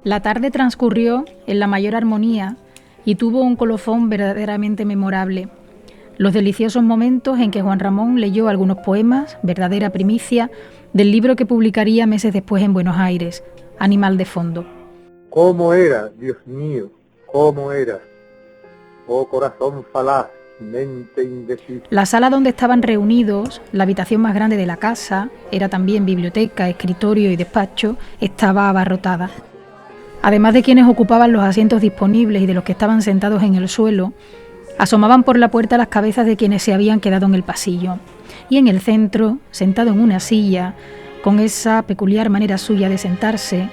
La tarde transcurrió en la mayor armonía y tuvo un colofón verdaderamente memorable. Los deliciosos momentos en que Juan Ramón leyó algunos poemas, verdadera primicia, del libro que publicaría meses después en Buenos Aires, Animal de fondo. ¿Cómo era, Dios mío? ¿Cómo era? Oh corazón falaz, mente indecisa. La sala donde estaban reunidos, la habitación más grande de la casa, era también biblioteca, escritorio y despacho, estaba abarrotada. Además de quienes ocupaban los asientos disponibles y de los que estaban sentados en el suelo, asomaban por la puerta las cabezas de quienes se habían quedado en el pasillo. Y en el centro, sentado en una silla, con esa peculiar manera suya de sentarse,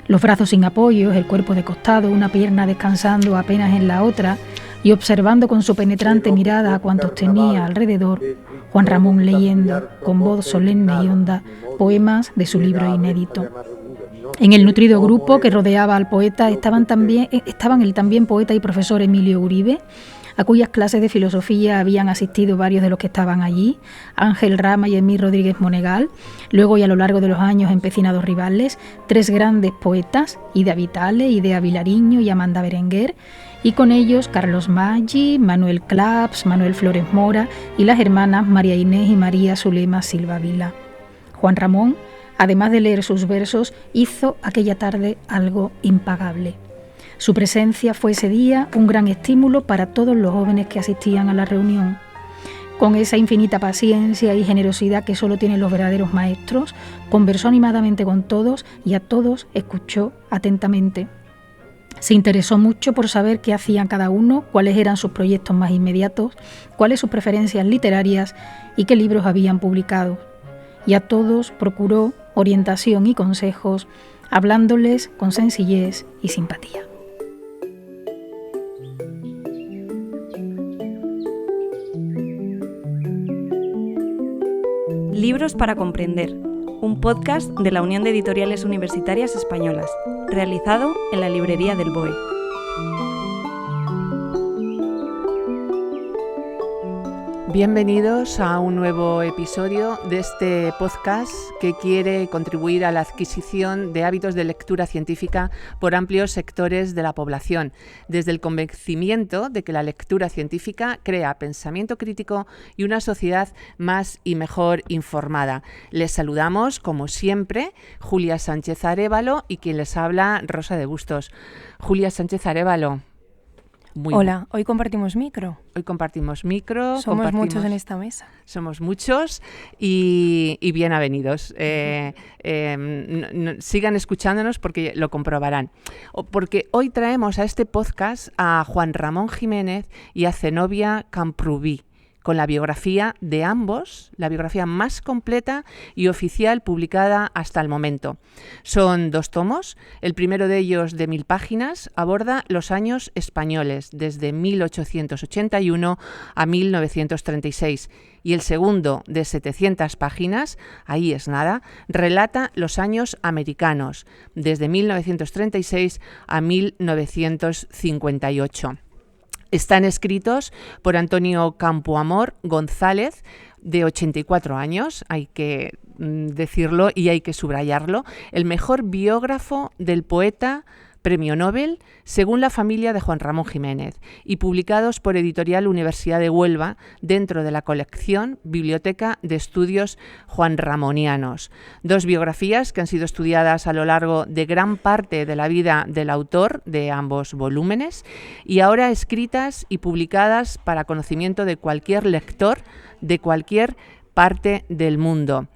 los brazos sin apoyos, el cuerpo de costado, una pierna descansando apenas en la otra, y observando con su penetrante mirada a cuantos tenía alrededor, Juan Ramón leyendo, con voz solemne y honda, poemas de su libro inédito. En el nutrido grupo que rodeaba al poeta estaban el también poeta y profesor Emilio Uribe, a cuyas clases de filosofía habían asistido varios de los que estaban allí, Ángel Rama y Emil Rodríguez Monegal, luego y a lo largo de los años empecinados rivales, tres grandes poetas, Ida Vitale, Idea Vilariño y Amanda Berenguer, y con ellos Carlos Maggi, Manuel Claps, Manuel Flores Mora y las hermanas María Inés y María Zulema Silva Vila. Juan Ramón, además de leer sus versos, hizo aquella tarde algo impagable. Su presencia fue ese día un gran estímulo para todos los jóvenes que asistían a la reunión. Con esa infinita paciencia y generosidad que solo tienen los verdaderos maestros, conversó animadamente con todos y a todos escuchó atentamente. Se interesó mucho por saber qué hacían cada uno, cuáles eran sus proyectos más inmediatos, cuáles sus preferencias literarias y qué libros habían publicado. Y a todos procuró orientación y consejos, hablándoles con sencillez y simpatía. Libros para comprender, un podcast de la Unión de Editoriales Universitarias Españolas, realizado en la librería del BOE. Bienvenidos a un nuevo episodio de este podcast que quiere contribuir a la adquisición de hábitos de lectura científica por amplios sectores de la población, desde el convencimiento de que la lectura científica crea pensamiento crítico y una sociedad más y mejor informada. Les saludamos, como siempre, Julia Sánchez Arévalo y quien les habla, Rosa de Bustos. Julia Sánchez Arévalo. Hola, hoy compartimos micro. Hoy compartimos micro. Somos muchos en esta mesa. Somos muchos y bien avenidos. Sigan escuchándonos porque lo comprobarán. Porque hoy traemos a este podcast a Juan Ramón Jiménez y a Zenobia Camprubí, con la biografía de ambos, la biografía más completa y oficial publicada hasta el momento. Son 2 tomos. El primero de ellos, de 1000 páginas, aborda los años españoles, desde 1881 a 1936. Y el segundo, de 700 páginas, ahí es nada, relata los años americanos, desde 1936 a 1958. Están escritos por Antonio Campoamor González, de 84 años, hay que decirlo y hay que subrayarlo, el mejor biógrafo del poeta Premio Nobel, según la familia de Juan Ramón Jiménez, y publicados por Editorial Universidad de Huelva dentro de la colección Biblioteca de Estudios Juan Ramonianos. 2 biografías que han sido estudiadas a lo largo de gran parte de la vida del autor de ambos volúmenes y ahora escritas y publicadas para conocimiento de cualquier lector de cualquier parte del mundo.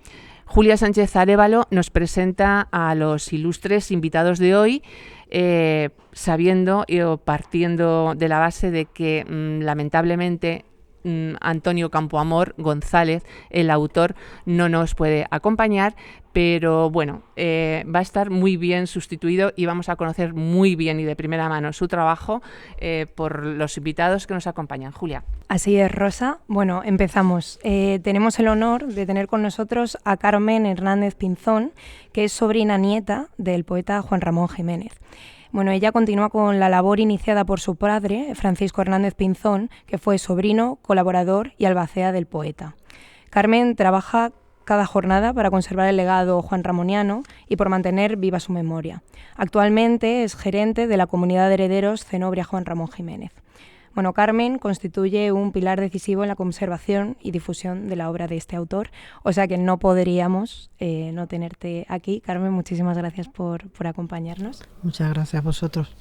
Julia Sánchez Arévalo nos presenta a los ilustres invitados de hoy, sabiendo o partiendo de la base de que lamentablemente Antonio Campoamor González, el autor, no nos puede acompañar, pero bueno, va a estar muy bien sustituido y vamos a conocer muy bien y de primera mano su trabajo por los invitados que nos acompañan. Julia. Así es, Rosa. Bueno, empezamos. Tenemos el honor de tener con nosotros a Carmen Hernández Pinzón, que es sobrina nieta del poeta Juan Ramón Jiménez. Bueno, ella continúa con la labor iniciada por su padre, Francisco Hernández Pinzón, que fue sobrino, colaborador y albacea del poeta. Carmen trabaja cada jornada para conservar el legado juanramoniano y por mantener viva su memoria. Actualmente es gerente de la comunidad de herederos Zenobria Juan Ramón Jiménez. Bueno, Carmen constituye un pilar decisivo en la conservación y difusión de la obra de este autor, o sea que no podríamos no tenerte aquí. Carmen, muchísimas gracias por acompañarnos. Muchas gracias a vosotros.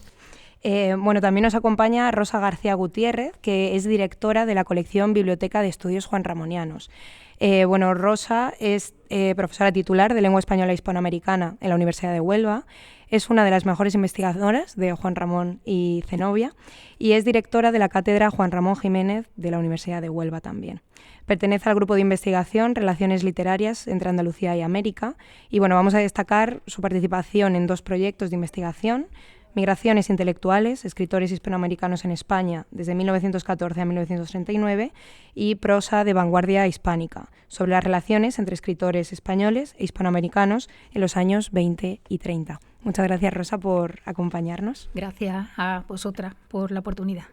Bueno, también nos acompaña Rosa García Gutiérrez, que es directora de la colección Biblioteca de Estudios Juanramonianos. Bueno, Rosa es profesora titular de Lengua Española Hispanoamericana en la Universidad de Huelva. Es una de las mejores investigadoras de Juan Ramón y Zenobia y es directora de la Cátedra Juan Ramón Jiménez de la Universidad de Huelva también. Pertenece al grupo de investigación Relaciones Literarias entre Andalucía y América y bueno, vamos a destacar su participación en 2 proyectos de investigación: Migraciones intelectuales, escritores hispanoamericanos en España desde 1914 a 1939 y Prosa de vanguardia hispánica, sobre las relaciones entre escritores españoles e hispanoamericanos en los años 20 y 30. Muchas gracias, Rosa, por acompañarnos. Gracias a vosotras por la oportunidad.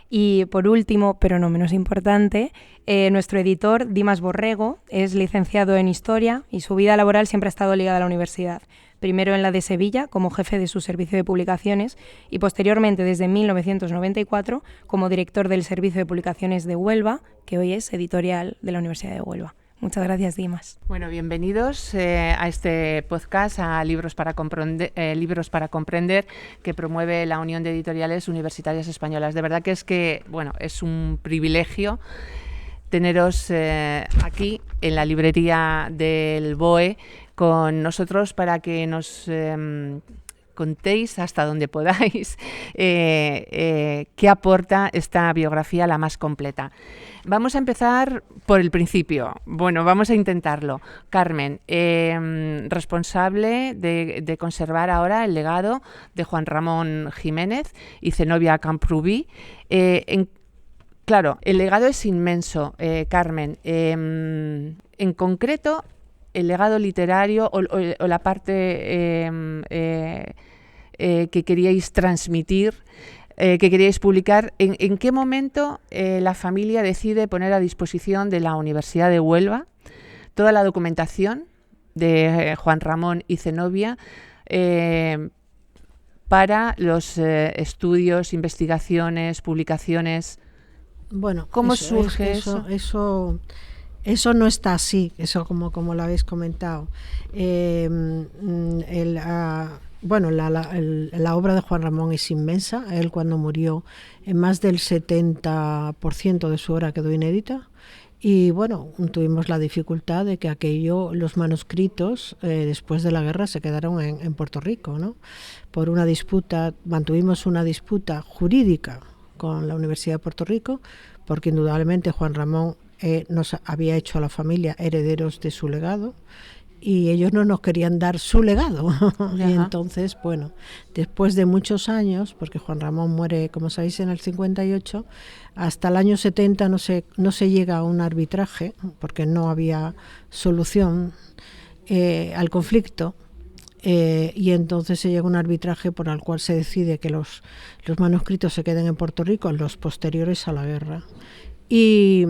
Y por último, pero no menos importante, nuestro editor, Dimas Borrego, es licenciado en Historia y su vida laboral siempre ha estado ligada a la universidad. Primero en la de Sevilla, como jefe de su servicio de publicaciones, y posteriormente, desde 1994, como director del Servicio de Publicaciones de Huelva, que hoy es editorial de la Universidad de Huelva. Muchas gracias, Dimas. Bueno, bienvenidos a este podcast, a Libros para Comprender, que promueve la Unión de Editoriales Universitarias Españolas. De verdad que es un privilegio teneros aquí en la librería del BOE con nosotros para que nos contéis hasta donde podáis qué aporta esta biografía, la más completa. Vamos a empezar por el principio. Bueno, vamos a intentarlo. Carmen, responsable de conservar ahora el legado de Juan Ramón Jiménez y Zenobia Camprubí. Claro, el legado es inmenso, Carmen. En concreto, el legado literario o la parte que queríais transmitir, que queríais publicar, ¿en qué momento la familia decide poner a disposición de la Universidad de Huelva toda la documentación de Juan Ramón y Zenobia para los estudios, investigaciones, publicaciones? Bueno, ¿cómo surge eso? Eso no está así, eso como lo habéis comentado. La obra de Juan Ramón es inmensa. Él, cuando murió, más del 70% de su obra quedó inédita. Y bueno, tuvimos la dificultad de que los manuscritos, después de la guerra, se quedaron en Puerto Rico, ¿no? Por una disputa, mantuvimos una disputa jurídica con la Universidad de Puerto Rico, porque indudablemente Juan Ramón nos había hecho a la familia herederos de su legado y ellos no nos querían dar su legado. Y entonces, bueno, después de muchos años, porque Juan Ramón muere, como sabéis, en el 58, hasta el año 70 no se llega a un arbitraje, porque no había solución al conflicto. Y entonces se llega a un arbitraje por el cual se decide que los manuscritos se queden en Puerto Rico, los posteriores a la guerra. Y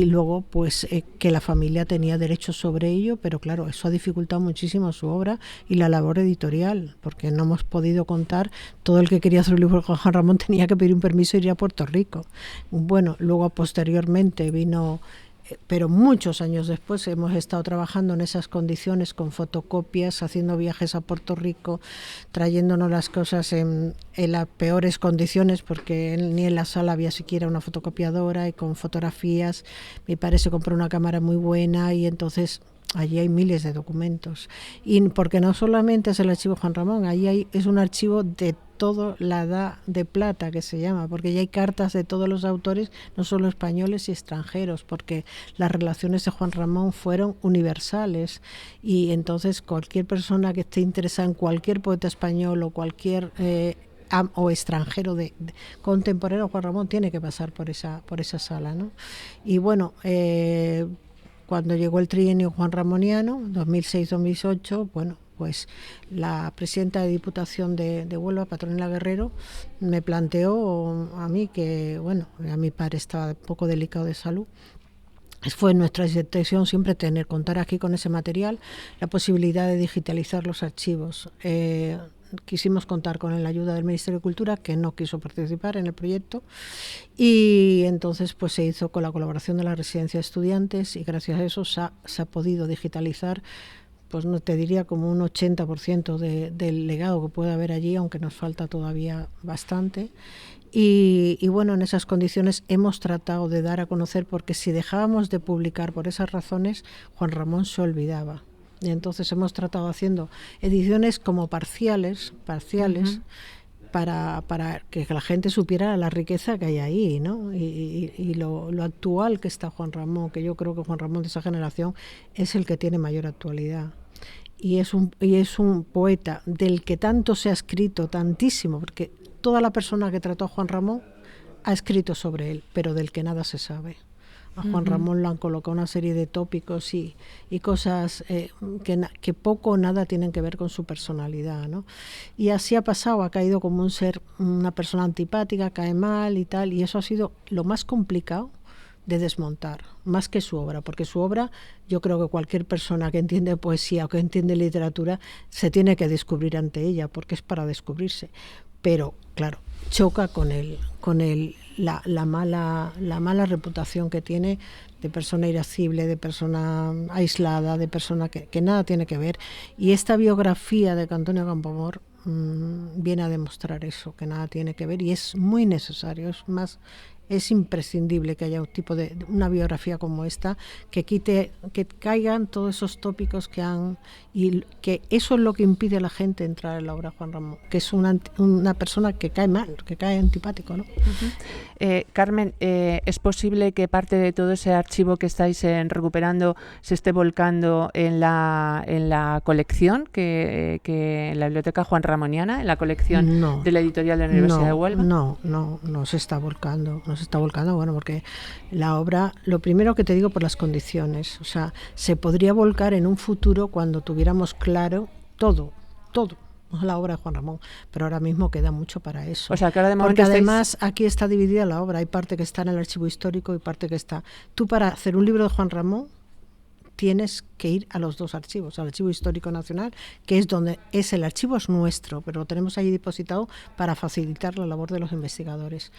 luego pues que la familia tenía derechos sobre ello, pero claro, eso ha dificultado muchísimo su obra y la labor editorial, porque no hemos podido contar. Todo el que quería hacer un libro con Juan Ramón tenía que pedir un permiso e ir a Puerto Rico. Bueno, luego posteriormente vino, pero muchos años después hemos estado trabajando en esas condiciones, con fotocopias, haciendo viajes a Puerto Rico, trayéndonos las cosas en las peores condiciones, porque ni en la sala había siquiera una fotocopiadora, y con fotografías. Mi padre se compró una cámara muy buena y entonces allí hay miles de documentos. Y porque no solamente es el archivo Juan Ramón, es un archivo de todo la Edad de Plata, que se llama, porque ya hay cartas de todos los autores, no solo españoles y extranjeros, porque las relaciones de Juan Ramón fueron universales, y entonces cualquier persona que esté interesada en cualquier poeta español o cualquier o extranjero de contemporáneo Juan Ramón tiene que pasar por esa sala, ¿no? Y bueno, cuando llegó el trienio Juan Ramoniano, 2006-2008, bueno, pues la presidenta de Diputación de Huelva, Petronila Guerrero, me planteó a mí que, bueno, a mi padre estaba un poco delicado de salud, Fue nuestra intención siempre contar aquí con ese material, la posibilidad de digitalizar los archivos. Quisimos contar con la ayuda del Ministerio de Cultura, que no quiso participar en el proyecto, y entonces pues se hizo con la colaboración de la Residencia de Estudiantes, y gracias a eso se ha podido digitalizar, pues no te diría como un 80% del legado que puede haber allí, aunque nos falta todavía bastante. Y bueno, en esas condiciones hemos tratado de dar a conocer, porque si dejábamos de publicar por esas razones, Juan Ramón se olvidaba. Y entonces hemos tratado haciendo ediciones como parciales, para que la gente supiera la riqueza que hay ahí, ¿no? Y lo actual que está Juan Ramón, que yo creo que Juan Ramón de esa generación es el que tiene mayor actualidad. Y es un poeta del que tanto se ha escrito, tantísimo, porque toda la persona que trató a Juan Ramón ha escrito sobre él, pero del que nada se sabe. A Juan Ramón lo han colocado una serie de tópicos y cosas que poco o nada tienen que ver con su personalidad, ¿no? Y así ha pasado, ha caído como una persona antipática, cae mal y tal, y eso ha sido lo más complicado de desmontar, más que su obra, porque su obra, yo creo que cualquier persona que entiende poesía o que entiende literatura se tiene que descubrir ante ella, porque es para descubrirse. Pero, claro, choca con la mala reputación que tiene de persona irascible, de persona aislada, de persona que nada tiene que ver. Y esta biografía de Antonio Campoamor viene a demostrar eso, que nada tiene que ver, y es muy necesario, es imprescindible que haya un tipo de una biografía como esta, que caigan todos esos tópicos y que eso es lo que impide a la gente entrar en la obra de Juan Ramón, que es una persona que cae mal, que cae antipático, ¿no? Carmen, ¿es posible que parte de todo ese archivo que estáis recuperando se esté volcando en la colección que en la Biblioteca Juan Ramoniana, en la colección de la editorial de la Universidad de Huelva? No se está volcando, bueno, porque la obra, lo primero que te digo, por las condiciones, o sea, se podría volcar en un futuro cuando tuviéramos claro todo la obra de Juan Ramón, pero ahora mismo queda mucho para eso. O sea, que ahora de momento porque además aquí está dividida la obra, hay parte que está en el archivo histórico y parte que está... Tú, para hacer un libro de Juan Ramón tienes que ir a los dos archivos, al Archivo Histórico Nacional, que es donde el archivo es nuestro, pero lo tenemos ahí depositado para facilitar la labor de los investigadores.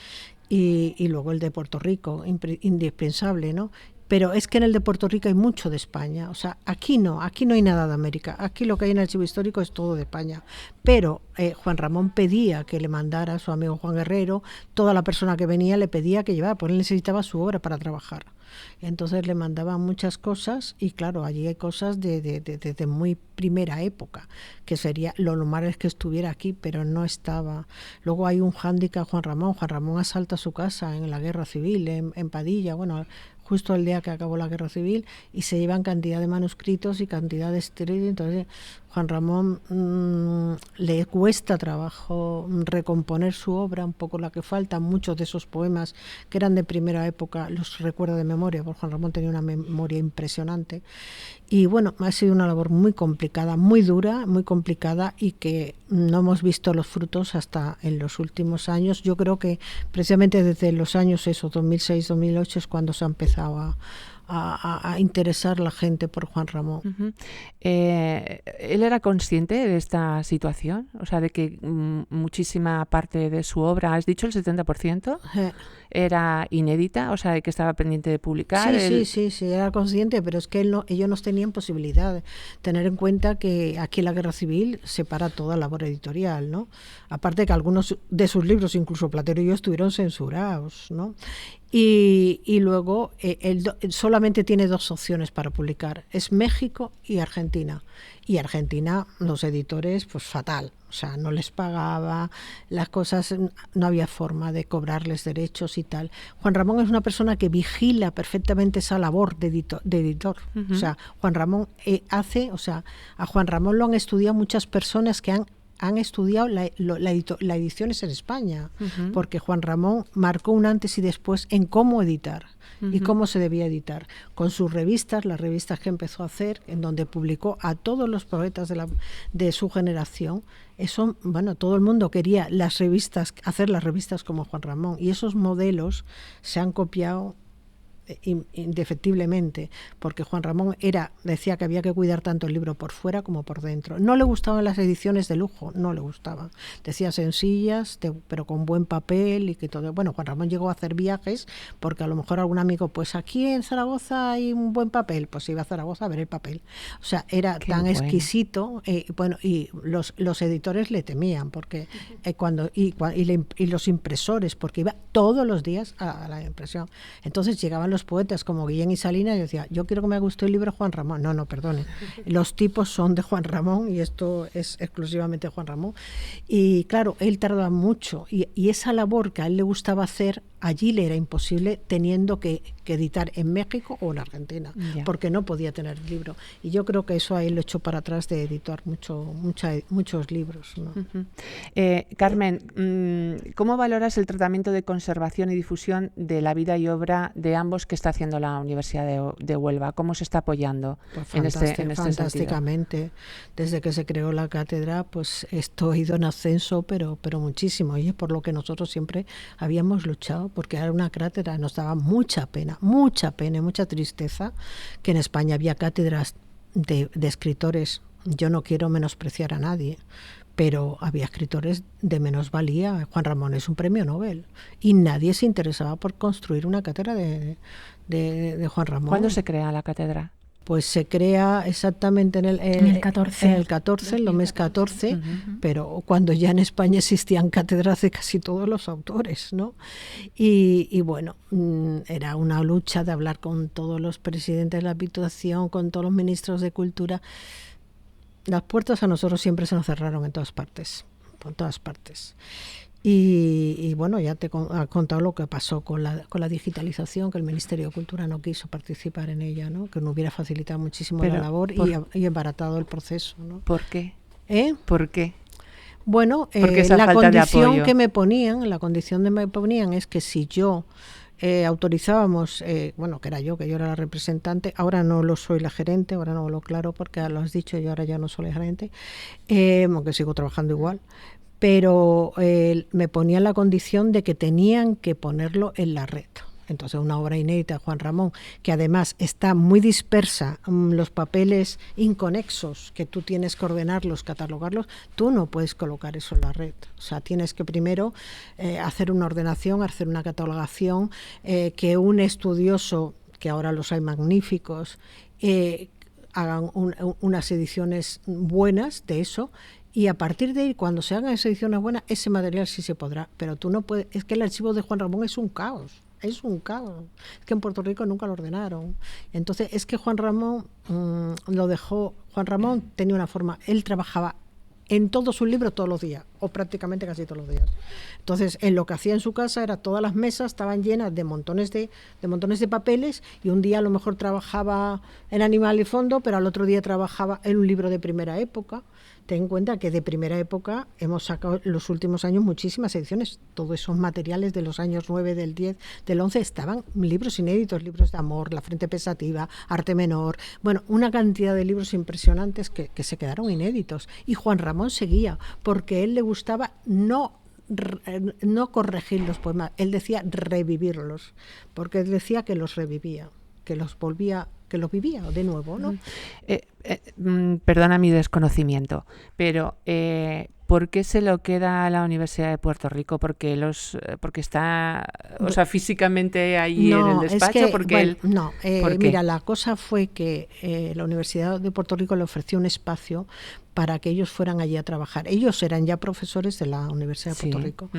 Y luego el de Puerto Rico, indispensable, ¿no? Pero es que en el de Puerto Rico hay mucho de España. O sea, aquí no hay nada de América. Aquí lo que hay en el archivo histórico es todo de España. Pero Juan Ramón pedía que le mandara a su amigo Juan Guerrero, toda la persona que venía le pedía que llevara, porque él necesitaba su obra para trabajar. Entonces le mandaban muchas cosas, y claro, allí hay cosas de muy primera época, que sería lo normal es que estuviera aquí, pero no estaba. Luego hay un hándicap Juan Ramón asalta su casa en la Guerra Civil, en Padilla, bueno, justo el día que acabó la Guerra Civil, y se llevan cantidad de manuscritos y cantidad de estériles. Entonces Juan Ramón le cuesta trabajo recomponer su obra, un poco la que falta. Muchos de esos poemas que eran de primera época los recuerda de memoria, porque Juan Ramón tenía una memoria impresionante. Y bueno, ha sido una labor muy complicada, muy dura, muy complicada, y que no hemos visto los frutos hasta en los últimos años. Yo creo que precisamente desde los años 2006-2008 es cuando se ha empezado a interesar la gente por Juan Ramón. ¿Él era consciente de esta situación? O sea, de que muchísima parte de su obra, has dicho el 70%, era inédita, o sea, de que estaba pendiente de publicar. Sí, era consciente, pero es que ellos no tenían posibilidad de tener en cuenta que aquí la Guerra Civil separa toda labor editorial, ¿no? Aparte que algunos de sus libros, incluso Platero y yo, estuvieron censurados, ¿no? Y luego él solamente tiene dos opciones para publicar, es México y Argentina. Y Argentina, los editores, pues fatal, o sea, no les pagaba, las cosas, no había forma de cobrarles derechos y tal. Juan Ramón es una persona que vigila perfectamente esa labor de editor. O sea, Juan Ramón a Juan Ramón lo han estudiado muchas personas que han estudiado la ediciones en España, porque Juan Ramón marcó un antes y después en cómo editar y cómo se debía editar, con sus revistas, las revistas que empezó a hacer, en donde publicó a todos los poetas de su generación. Eso, bueno, todo el mundo quería hacer las revistas como Juan Ramón, y esos modelos se han copiado indefectiblemente, porque Juan Ramón decía que había que cuidar tanto el libro por fuera como por dentro. No le gustaban las ediciones de lujo, no le gustaban. Decía sencillas, pero con buen papel y que todo. Bueno, Juan Ramón llegó a hacer viajes porque a lo mejor algún amigo, pues aquí en Zaragoza hay un buen papel, pues iba a Zaragoza a ver el papel. O sea, era Qué tan bueno. exquisito, y los editores le temían, porque y los impresores, porque iba todos los días a la impresión. Entonces llegaban los poetas como Guillén y Salinas y decía, yo quiero que me guste el libro Juan Ramón. No, perdone, los tipos son de Juan Ramón y esto es exclusivamente Juan Ramón. Y claro, él tardaba mucho y esa labor que a él le gustaba hacer, allí le era imposible, teniendo que editar en México o en Argentina, porque no podía tener el libro. Y yo creo que eso a él lo echó para atrás de editar muchos libros, ¿no? Carmen, ¿cómo valoras el tratamiento de conservación y difusión de la vida y obra de ambos que está haciendo la Universidad de Huelva? ¿Cómo se está apoyando Pues en este fantásticamente. sentido? Desde que se creó la cátedra, pues esto ha ido en ascenso, pero muchísimo. Y es por lo que nosotros siempre habíamos luchado, porque era una cátedra, nos daba mucha pena y mucha tristeza que en España había cátedras de escritores. Yo no quiero menospreciar a nadie, pero había escritores de menos valía. Juan Ramón es un premio Nobel y nadie se interesaba por construir una cátedra de Juan Ramón. ¿Cuándo se crea la cátedra? Pues se crea exactamente en el 14. En el 14, en el mes 14, pero cuando ya en España existían cátedras de casi todos los autores, ¿no? Y bueno, era una lucha de hablar con todos los presidentes de la Diputación, con todos los ministros de Cultura. Las puertas a nosotros siempre se nos cerraron en todas partes, por todas partes. Y bueno, ya te he contado lo que pasó con la digitalización, que el Ministerio de Cultura no quiso participar en ella, ¿no? Que nos hubiera facilitado muchísimo la labor y embaratado el proceso, ¿no? ¿Por qué? ¿Por qué? Bueno, la condición que me ponían es que si yo autorizábamos, que era yo la representante, ahora no lo soy la gerente, ahora no lo claro porque lo has dicho, yo ahora ya no soy la gerente, aunque sigo trabajando igual, pero me ponían la condición de que tenían que ponerlo en la red. Entonces, una obra inédita de Juan Ramón, que además está muy dispersa, los papeles inconexos, que tú tienes que ordenarlos, catalogarlos, tú no puedes colocar eso en la red. O sea, tienes que primero hacer una ordenación, hacer una catalogación, que un estudioso, que ahora los hay magníficos, hagan unas ediciones buenas de eso. Y a partir de ahí, cuando se hagan esas ediciones buenas, ese material sí se podrá. Pero tú no puedes. Es que el archivo de Juan Ramón es un caos. Es un caos. Es que en Puerto Rico nunca lo ordenaron. Entonces, es que Juan Ramón lo dejó. Juan Ramón tenía una forma. Él trabajaba en todos sus libros todos los días, o prácticamente casi todos los días. Entonces, en lo que hacía en su casa era todas las mesas estaban llenas de montones de papeles, y un día a lo mejor trabajaba en Animal y Fondo, pero al otro día trabajaba en un libro de primera época. Ten en cuenta que de primera época hemos sacado en los últimos años muchísimas ediciones. Todos esos materiales de los años 9, del 10, del 11 estaban libros inéditos, libros de amor, La Frente Pensativa, Arte Menor, bueno, una cantidad de libros impresionantes que se quedaron inéditos. Y Juan Ramón seguía, porque a él le gustaba no corregir los poemas, él decía revivirlos, porque él decía que los revivía, que los volvía, que los vivía de nuevo, ¿no? Perdona mi desconocimiento, pero ¿por qué se lo queda a la Universidad de Puerto Rico? Porque está, o sea, físicamente ahí en el despacho. Mira, la cosa fue que la Universidad de Puerto Rico le ofreció un espacio para que ellos fueran allí a trabajar. Ellos eran ya profesores de la Universidad de Puerto Rico,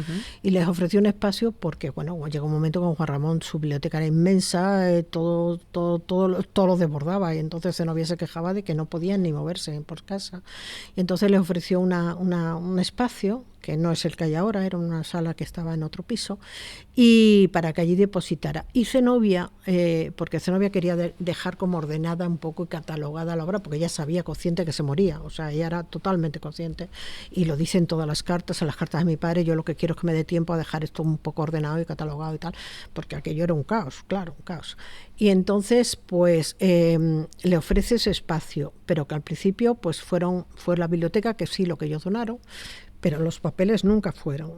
y les ofreció un espacio porque, bueno, llegó un momento con Juan Ramón, su biblioteca era inmensa, todo lo desbordaba, y entonces Zenobia se quejaba de que no podían ni moverse por casa. Y entonces les ofreció un espacio, que no es el que hay ahora, era una sala que estaba en otro piso, y para que allí depositara. Y Zenobia, porque Zenobia quería dejar como ordenada un poco y catalogada la obra, porque ella sabía, consciente, que se moría, o sea, ella era totalmente consciente, y lo dice en todas las cartas, en las cartas de mi padre: yo lo que quiero es que me dé tiempo a dejar esto un poco ordenado y catalogado y tal, porque aquello era un caos, claro, un caos. Y entonces, pues, le ofrece ese espacio, pero que al principio, pues, fue la biblioteca, que sí, lo que ellos donaron, pero los papeles nunca fueron.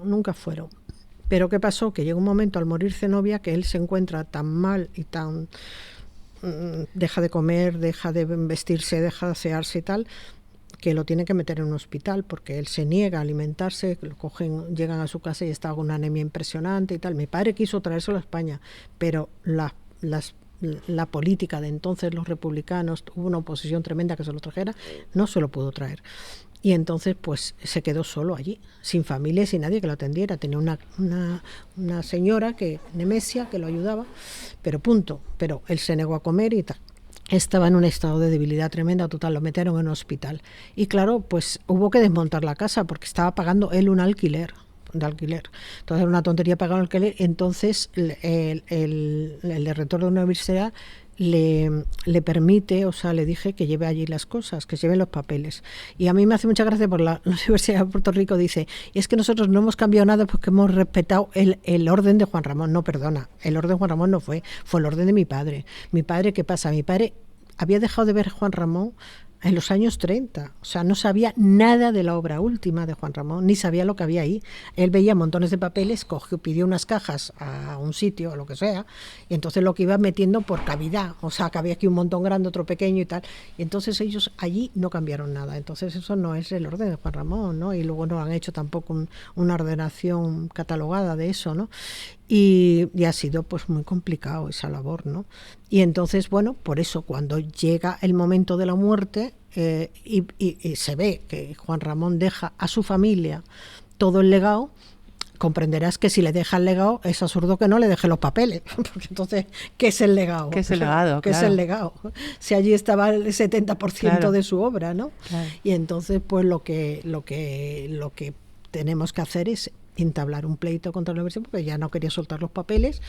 Pero ¿qué pasó? Que llega un momento al morir Zenobia que él se encuentra tan mal y tan... deja de comer, deja de vestirse, deja de asearse y tal, que lo tiene que meter en un hospital porque él se niega a alimentarse, lo cogen, llegan a su casa y está con una anemia impresionante y tal. Mi padre quiso traérselo a España, pero la política de entonces, los republicanos, hubo una oposición tremenda que se lo trajera, no se lo pudo traer. Y entonces pues se quedó solo allí, sin familia y sin nadie que lo atendiera. Tenía una señora, Nemesia, que lo ayudaba, pero punto. Pero él se negó a comer y tal. Estaba en un estado de debilidad tremenda, total, lo metieron en un hospital. Y claro, pues hubo que desmontar la casa porque estaba pagando él un alquiler. Entonces era una tontería pagar un alquiler. Entonces el rector de una universidad le permite, o sea, le dije que lleve allí las cosas, que lleve los papeles. Y a mí me hace mucha gracia por la Universidad de Puerto Rico, dice, y es que nosotros no hemos cambiado nada porque hemos respetado el orden de Juan Ramón. No, perdona, el orden de Juan Ramón no fue el orden de mi padre. Mi padre, ¿qué pasa? Mi padre había dejado de ver a Juan Ramón en los años 30, o sea, no sabía nada de la obra última de Juan Ramón, ni sabía lo que había ahí. Él veía montones de papeles, pidió unas cajas a un sitio o lo que sea, y entonces lo que iba metiendo por cavidad, o sea, que había aquí un montón grande, otro pequeño y tal, y entonces ellos allí no cambiaron nada. Entonces eso no es el orden de Juan Ramón, ¿no? Y luego no han hecho tampoco una ordenación catalogada de eso, ¿no? Y ha sido pues muy complicado esa labor, ¿no? Y entonces, bueno, por eso cuando llega el momento de la muerte y se ve que Juan Ramón deja a su familia todo el legado, comprenderás que si le deja el legado es absurdo que no le deje los papeles, porque entonces, ¿qué es el legado? ¿Qué es el legado? ¿Qué es el legado? Si allí estaba el 70% de su obra, ¿no? Claro. Y entonces, pues lo que tenemos que hacer es entablar un pleito contra la universidad porque ya no quería soltar los papeles.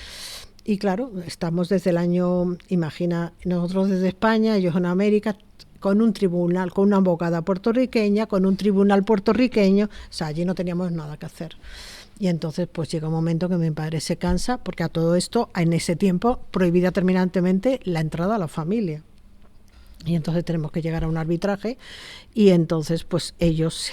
Y claro, estamos desde el año, imagina, nosotros desde España, ellos en América, con un tribunal, con una abogada puertorriqueña, con un tribunal puertorriqueño, o sea, allí no teníamos nada que hacer. Y entonces pues llega un momento que mi padre se cansa, porque a todo esto, en ese tiempo, prohibida terminantemente la entrada a la familia. Y entonces tenemos que llegar a un arbitraje y entonces pues ellos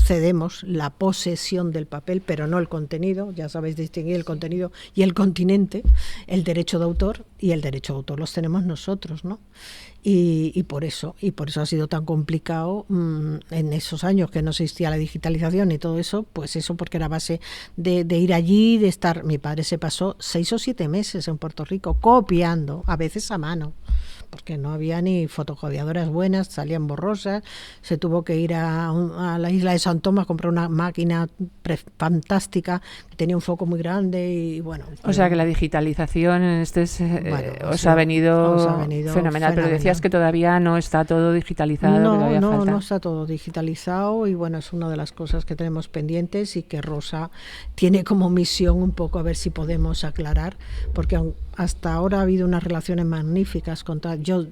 cedemos la posesión del papel, pero no el contenido. Ya sabéis distinguir el contenido y el continente, el derecho de autor, y el derecho de autor los tenemos nosotros, ¿no? Y por eso ha sido tan complicado en esos años que no existía la digitalización y todo eso, pues eso porque era base de ir allí, de estar. Mi padre se pasó 6 o 7 meses en Puerto Rico copiando, a veces a mano, porque no había ni fotocopiadoras buenas, salían borrosas, se tuvo que ir a la isla de San Tomás a comprar una máquina fantástica que tenía un foco muy grande y bueno. O sea que la digitalización os ha venido fenomenal, pero decías que todavía no está todo digitalizado. No está todo digitalizado y bueno, es una de las cosas que tenemos pendientes y que Rosa tiene como misión un poco a ver si podemos aclarar, porque hasta ahora ha habido unas relaciones magníficas con yo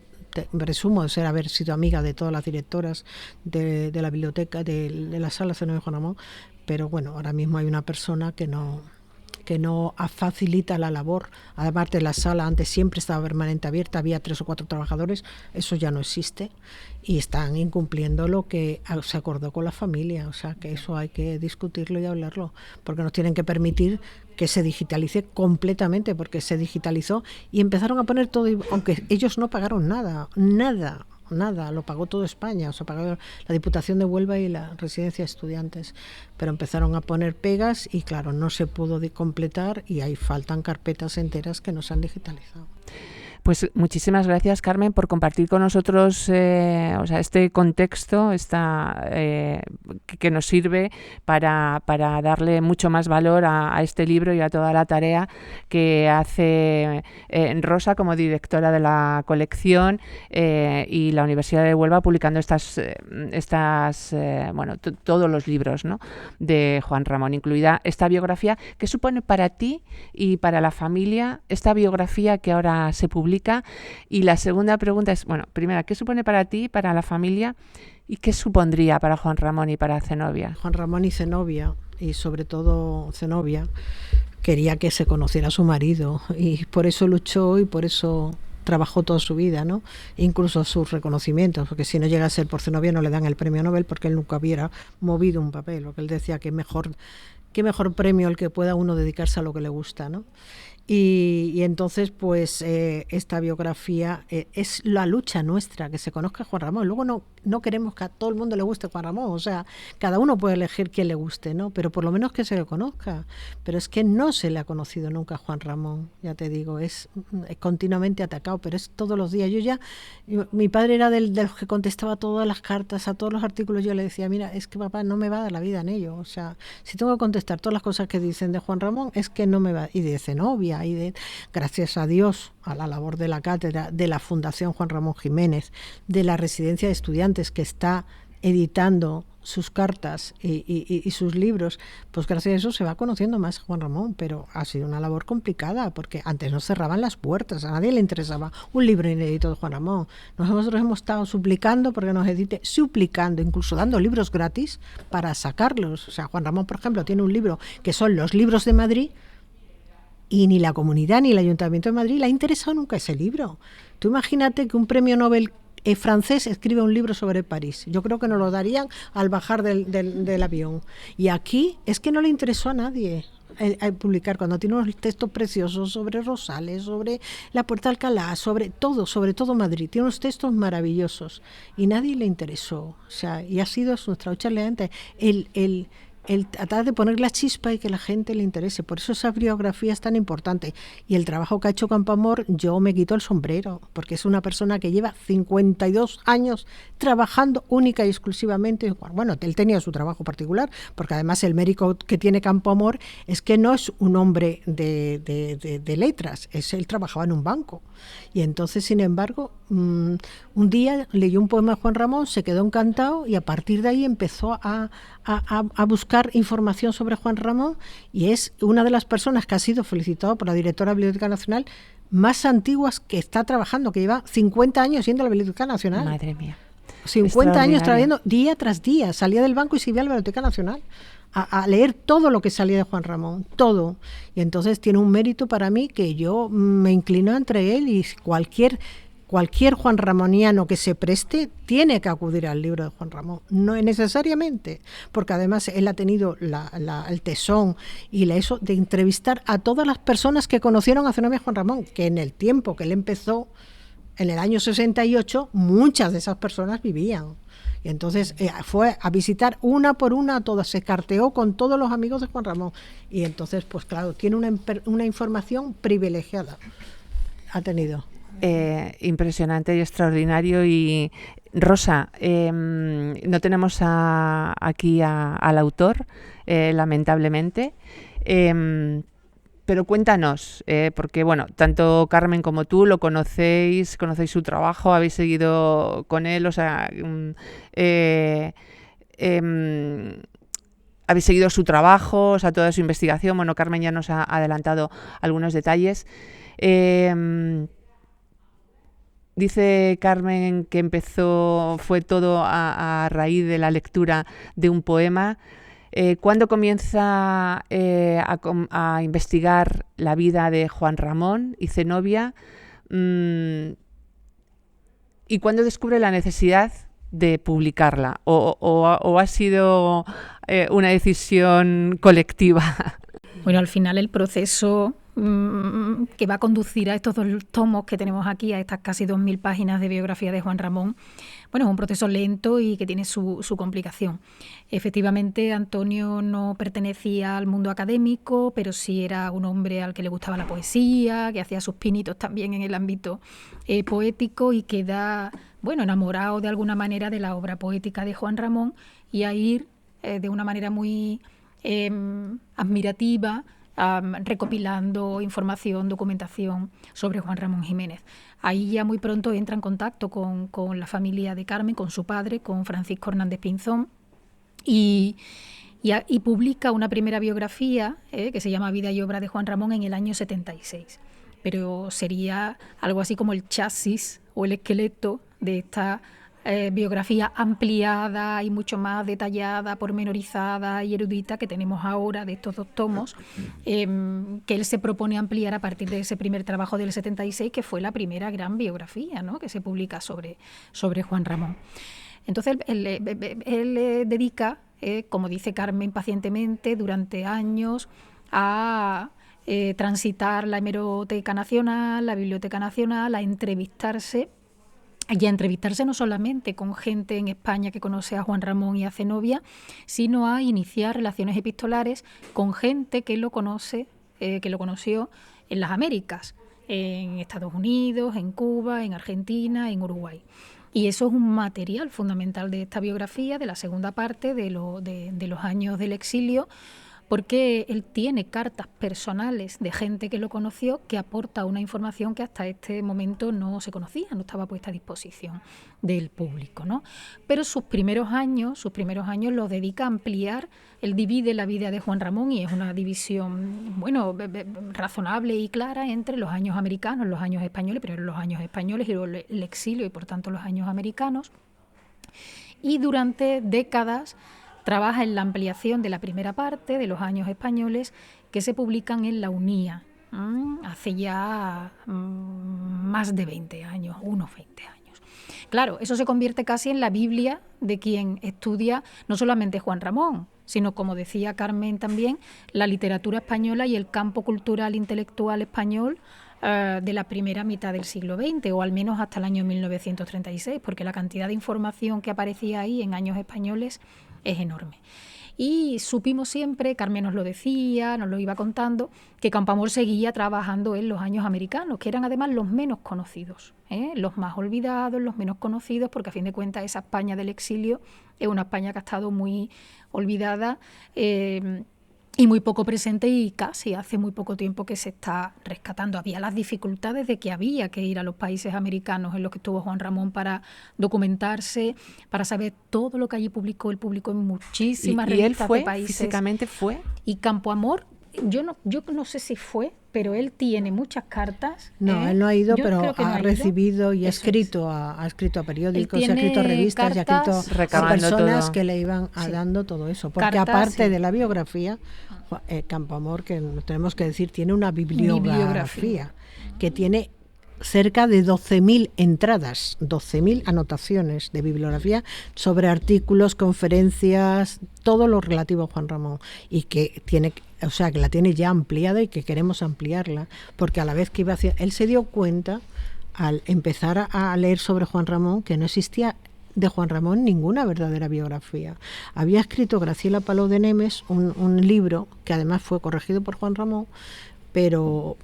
presumo de haber sido amiga de todas las directoras de la biblioteca, de la sala Zenobia Juan Ramón, pero bueno, ahora mismo hay una persona que no facilita la labor. Además de la sala, antes siempre estaba permanente abierta, había 3 o 4 trabajadores, eso ya no existe y están incumpliendo lo que se acordó con la familia, o sea que eso hay que discutirlo y hablarlo, porque nos tienen que permitir que se digitalice completamente, porque se digitalizó y empezaron a poner todo, aunque ellos no pagaron nada, lo pagó todo España, o sea, pagó la Diputación de Huelva y la Residencia de Estudiantes, pero empezaron a poner pegas y claro, no se pudo completar y ahí faltan carpetas enteras que no se han digitalizado. Pues muchísimas gracias, Carmen, por compartir con nosotros este contexto que nos sirve para darle mucho más valor a este libro y a toda la tarea que hace Rosa como directora de la colección y la Universidad de Huelva publicando todos los libros, ¿no?, de Juan Ramón, incluida esta biografía. ¿Qué supone para ti y para la familia esta biografía que ahora se publica? Y la segunda pregunta es, primera, ¿qué supone para ti, para la familia, y qué supondría para Juan Ramón y para Zenobia? Juan Ramón y Zenobia, y sobre todo Zenobia, quería que se conociera a su marido, y por eso luchó y por eso trabajó toda su vida, ¿no? Incluso sus reconocimientos, porque si no llega a ser por Zenobia no le dan el premio Nobel porque él nunca hubiera movido un papel, porque él decía que mejor qué mejor premio el que pueda uno dedicarse a lo que le gusta, ¿no? Y entonces, pues, esta biografía es la lucha nuestra, que se conozca Juan Ramón. Luego no queremos que a todo el mundo le guste Juan Ramón, o sea, cada uno puede elegir quién le guste, ¿no? Pero por lo menos que se le conozca. Pero es que no se le ha conocido nunca a Juan Ramón, ya te digo, es continuamente atacado, pero es todos los días. Mi padre era de los que contestaba todas las cartas, a todos los artículos. Yo le decía, mira, es que papá, no me va a dar la vida en ello. O sea, si tengo que contestar todas las cosas que dicen de Juan Ramón, es que no me va. Y de Zenobia, gracias a Dios, a la labor de la cátedra, de la Fundación Juan Ramón Jiménez, de la Residencia de Estudiantes que está editando sus cartas y sus libros, pues gracias a eso se va conociendo más a Juan Ramón, pero ha sido una labor complicada porque antes nos cerraban las puertas, a nadie le interesaba un libro inédito de Juan Ramón. Nosotros hemos estado suplicando porque nos edite, suplicando, incluso dando libros gratis para sacarlos. O sea, Juan Ramón, por ejemplo, tiene un libro que son los libros de Madrid, y ni la comunidad ni el Ayuntamiento de Madrid le ha interesado nunca ese libro. Tú imagínate que un premio Nobel francés escribe un libro sobre París. Yo creo que nos lo darían al bajar del avión. Y aquí es que no le interesó a nadie publicar, cuando tiene unos textos preciosos sobre Rosales, sobre la Puerta de Alcalá, sobre todo Madrid. Tiene unos textos maravillosos y nadie le interesó. O sea, y ha sido nuestra lucha antes el tratar de poner la chispa y que la gente le interese. Por eso esa biografía es tan importante. Y el trabajo que ha hecho Campoamor, yo me quito el sombrero, porque es una persona que lleva 52 años trabajando única y exclusivamente. Bueno, él tenía su trabajo particular, porque además el mérito que tiene Campoamor es que no es un hombre de letras, él trabajaba en un banco. Y entonces, sin embargo, un día leyó un poema de Juan Ramón, se quedó encantado y a partir de ahí empezó a buscar información sobre Juan Ramón, y es una de las personas que ha sido felicitado por la directora de la Biblioteca Nacional más antiguas que está trabajando, que lleva 50 años siendo la Biblioteca Nacional. Madre mía. 50 años trabajando día tras día, salía del banco y se iba a la Biblioteca Nacional a leer todo lo que salía de Juan Ramón, todo. Y entonces tiene un mérito para mí que yo me inclino entre él y cualquier Juan Ramoniano que se preste tiene que acudir al libro de Juan Ramón, no necesariamente, porque además él ha tenido el tesón y eso de entrevistar a todas las personas que conocieron a Zenobia Juan Ramón, que en el tiempo que él empezó, en el año 68, muchas de esas personas vivían. Y entonces fue a visitar una por una a todas, se carteó con todos los amigos de Juan Ramón. Y entonces, pues claro, tiene una información privilegiada. Ha tenido. Impresionante y extraordinario. Y Rosa, no tenemos aquí al autor, lamentablemente, pero cuéntanos, porque bueno, tanto Carmen como tú lo conocéis su trabajo, habéis seguido con él, o sea, habéis seguido su trabajo, o sea, toda su investigación. Bueno, Carmen ya nos ha adelantado algunos detalles. Dice Carmen que fue todo a raíz de la lectura de un poema. ¿Cuándo comienza a investigar la vida de Juan Ramón y Zenobia? ¿Y cuándo descubre la necesidad de publicarla? ¿O ha sido una decisión colectiva? Bueno, al final el proceso que va a conducir a estos 2 tomos que tenemos aquí, a estas casi 2.000 páginas de biografía de Juan Ramón, bueno, es un proceso lento y que tiene su complicación. Efectivamente, Antonio no pertenecía al mundo académico, pero sí era un hombre al que le gustaba la poesía, que hacía sus pinitos también en el ámbito poético y queda, bueno, enamorado de alguna manera de la obra poética de Juan Ramón y a ir de una manera muy admirativa, recopilando información, documentación sobre Juan Ramón Jiménez. Ahí ya muy pronto entra en contacto con la familia de Carmen, con su padre, con Francisco Hernández Pinzón, y publica una primera biografía que se llama Vida y obra de Juan Ramón en el año 76. Pero sería algo así como el chasis o el esqueleto de esta biografía ampliada y mucho más detallada, pormenorizada y erudita que tenemos ahora de estos 2 tomos, que él se propone ampliar a partir de ese primer trabajo del 76, que fue la primera gran biografía, ¿no?, que se publica sobre Juan Ramón. Entonces él dedica como dice Carmen pacientemente, durante años a transitar la Hemeroteca Nacional, la Biblioteca Nacional, a entrevistarse. Y a entrevistarse no solamente con gente en España que conoce a Juan Ramón y a Zenobia, sino a iniciar relaciones epistolares con gente que lo conoció en las Américas, en Estados Unidos, en Cuba, en Argentina, en Uruguay. Y eso es un material fundamental de esta biografía, de la segunda parte de los años del exilio, porque él tiene cartas personales de gente que lo conoció que aporta una información que hasta este momento no se conocía, no estaba puesta a disposición del público, ¿no? Pero sus primeros años los dedica a ampliar. Él divide la vida de Juan Ramón y es una división, razonable y clara entre los años americanos, los años españoles, primero los años españoles y luego el exilio y por tanto los años americanos. Y durante décadas trabaja en la ampliación de la primera parte de los años españoles que se publican en La Unía, hace ya más de 20 años, unos 20 años. Claro, eso se convierte casi en la Biblia de quien estudia no solamente Juan Ramón, sino, como decía Carmen también, la literatura española y el campo cultural intelectual español de la primera mitad del siglo XX, o al menos hasta el año 1936, porque la cantidad de información que aparecía ahí en años españoles es enorme. Y supimos siempre, Carmen nos lo decía, nos lo iba contando, que Campoamor seguía trabajando en los años americanos, que eran además los menos conocidos, los más olvidados, los menos conocidos, porque a fin de cuentas esa España del exilio es una España que ha estado muy olvidada y muy poco presente, y casi hace muy poco tiempo que se está rescatando. Había las dificultades de que había que ir a los países americanos en los que estuvo Juan Ramón para documentarse, para saber todo lo que allí publicó. Él publicó en muchísimas revistas de países. ¿Físicamente fue? Y Campoamor, yo no sé si fue, pero él tiene muchas cartas. No, él no ha ido, pero ha recibido y ha escrito a periódicos, ha escrito a revistas y ha escrito a personas todo, que le iban dando todo eso. Porque cartas, aparte de la biografía, Campoamor, que tenemos que decir, tiene una bibliografía que tiene cerca de 12.000 entradas, 12.000 anotaciones de bibliografía sobre artículos, conferencias, todo lo relativo a Juan Ramón, y que tiene, o sea, que la tiene ya ampliada y que queremos ampliarla, porque a la vez que iba hacia, él se dio cuenta al empezar a leer sobre Juan Ramón que no existía de Juan Ramón ninguna verdadera biografía. Había escrito Graciela Palou de Nemes un libro que además fue corregido por Juan Ramón, pero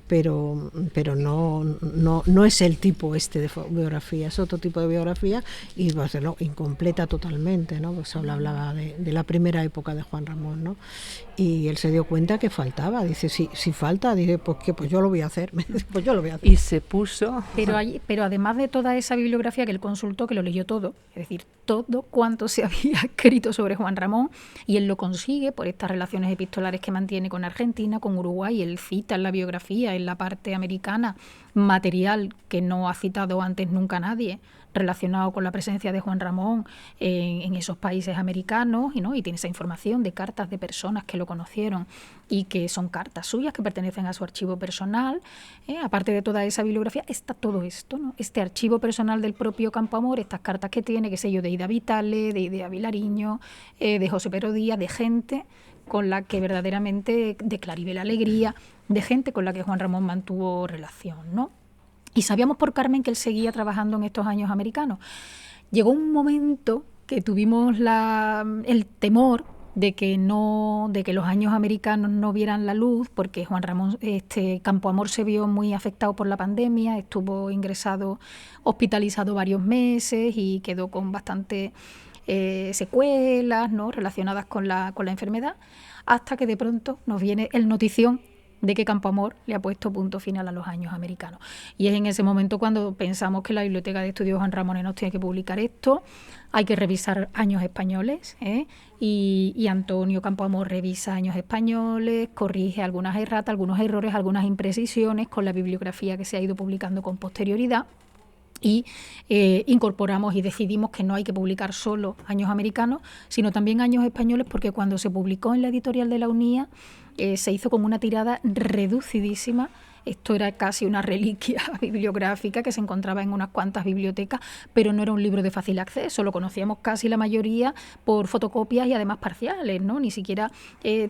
no es el tipo de biografía, es otro tipo de biografía, y va a serlo incompleta totalmente, ¿no? Pues solo hablaba de la primera época de Juan Ramón, ¿no? Y él se dio cuenta que faltaba, dice, si falta, dice, pues yo lo voy a hacer, pues yo lo voy a hacer. Y se puso. Pero además de toda esa bibliografía que él consultó, que lo leyó todo, es decir, todo cuanto se había escrito sobre Juan Ramón, y él lo consigue por estas relaciones epistolares que mantiene con Argentina, con Uruguay. Él cita en la biografía, en la parte americana, material que no ha citado antes nunca nadie, relacionado con la presencia de Juan Ramón en esos países americanos, y tiene esa información de cartas de personas que lo conocieron y que son cartas suyas que pertenecen a su archivo personal. Aparte de toda esa bibliografía está todo esto, ¿no? Este archivo personal del propio Campoamor, estas cartas que tiene, qué sé yo, de Ida Vitale, de Idea Vilariño, de José Pero Díaz, de gente con la que verdaderamente, de Claribel Alegría, de gente con la que Juan Ramón mantuvo relación, ¿no? Y sabíamos por Carmen que él seguía trabajando en estos años americanos. Llegó un momento que tuvimos el temor de que los años americanos no vieran la luz, porque Juan Ramón, Campoamor, se vio muy afectado por la pandemia, estuvo ingresado, hospitalizado varios meses y quedó con bastantes secuelas, ¿no?, relacionadas con la enfermedad, hasta que de pronto nos viene el notición de que Campoamor le ha puesto punto final a los años americanos. Y es en ese momento cuando pensamos que la Biblioteca de Estudios Juan Ramón nos tiene que publicar esto. Hay que revisar años españoles, y Antonio Campoamor revisa años españoles, corrige algunas erratas, algunos errores, algunas imprecisiones con la bibliografía que se ha ido publicando con posterioridad. Y incorporamos y decidimos que no hay que publicar solo años americanos, sino también años españoles, porque cuando se publicó en la editorial de La Unía se hizo como una tirada reducidísima Esto era casi una reliquia bibliográfica que se encontraba en unas cuantas bibliotecas, pero no era un libro de fácil acceso, lo conocíamos casi la mayoría por fotocopias y además parciales, ¿no? Ni siquiera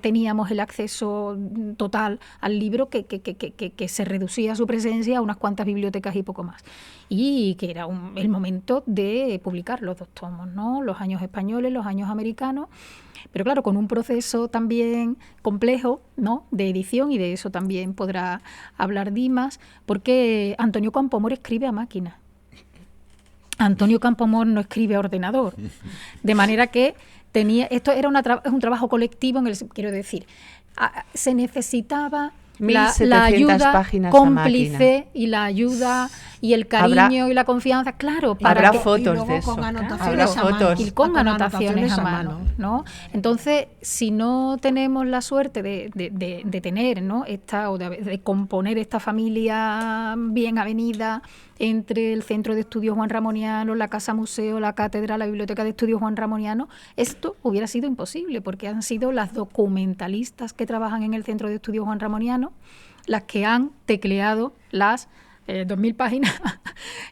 teníamos el acceso total al libro, que se reducía su presencia a unas cuantas bibliotecas y poco más. Y que era el momento de publicar los 2 tomos, ¿no? Los años españoles, los años americanos, pero claro, con un proceso también complejo, ¿no?, de edición, y de eso también podrá hablar Dimas, porque Antonio Campoamor escribe a máquina. Antonio Campoamor no escribe a ordenador, de manera que esto era es un trabajo colectivo, quiero decir, se necesitaba la ayuda cómplice y la ayuda y el cariño y la confianza, claro, habrá fotos de eso, con anotaciones habrá fotos y con anotaciones a mano, ¿no? Entonces, si no tenemos la suerte de tener, ¿no?, de componer esta familia bien avenida entre el Centro de Estudios Juan Ramoniano, la Casa Museo, la Cátedra, la Biblioteca de Estudios Juan Ramoniano, esto hubiera sido imposible, porque han sido las documentalistas que trabajan en el Centro de Estudios Juan Ramoniano las que han tecleado las 2.000 páginas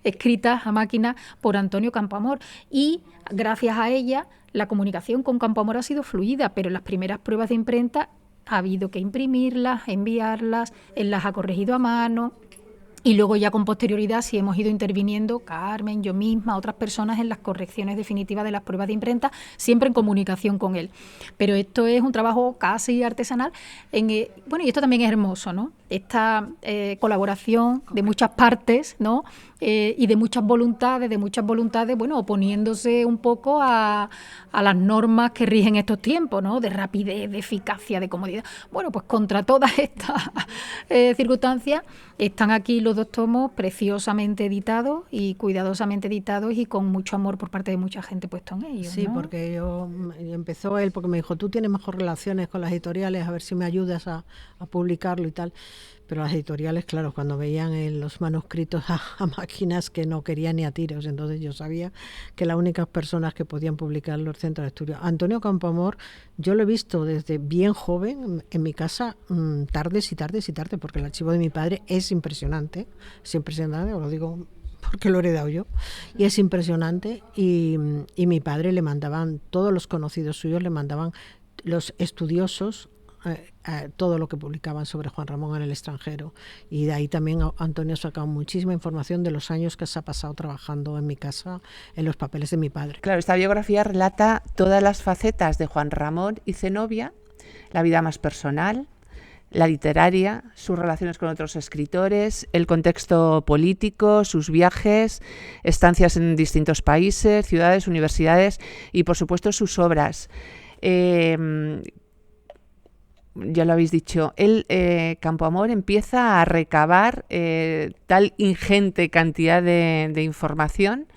escritas a máquina por Antonio Campoamor, y gracias a ella la comunicación con Campoamor ha sido fluida, pero en las primeras pruebas de imprenta ha habido que imprimirlas, enviarlas, él las ha corregido a mano. Y luego ya con posterioridad sí hemos ido interviniendo, Carmen, yo misma, otras personas, en las correcciones definitivas de las pruebas de imprenta, siempre en comunicación con él. Pero esto es un trabajo casi artesanal. Bueno, y esto también es hermoso, ¿no? Esta colaboración de muchas partes, ¿no? Y de muchas voluntades, bueno, oponiéndose un poco a las normas que rigen estos tiempos, ¿no? De rapidez, de eficacia, de comodidad. Bueno, pues contra todas estas circunstancias están aquí los 2 tomos preciosamente editados y cuidadosamente editados y con mucho amor por parte de mucha gente puesto en ellos, Sí, ¿no? porque empezó él, porque me dijo, tú tienes mejor relaciones con las editoriales, a ver si me ayudas a publicarlo y tal. Pero las editoriales, claro, cuando veían los manuscritos a máquinas, que no querían ni a tiros, entonces yo sabía que las únicas personas que podían publicar los centros de estudio. Antonio Campoamor, yo lo he visto desde bien joven en mi casa, tardes y tardes y tardes, porque el archivo de mi padre es impresionante, os lo digo porque lo he heredado yo, y es impresionante, y mi padre le mandaban, todos los conocidos suyos le mandaban, los estudiosos, todo lo que publicaban sobre Juan Ramón en el extranjero, y de ahí también Antonio ha sacado muchísima información de los años que se ha pasado trabajando en mi casa en los papeles de mi padre. Claro, esta biografía relata todas las facetas de Juan Ramón y Zenobia, la vida más personal, la literaria, sus relaciones con otros escritores, el contexto político, sus viajes, estancias en distintos países, ciudades, universidades y, por supuesto, sus obras. Ya lo habéis dicho, Campoamor empieza a recabar tal ingente cantidad de información.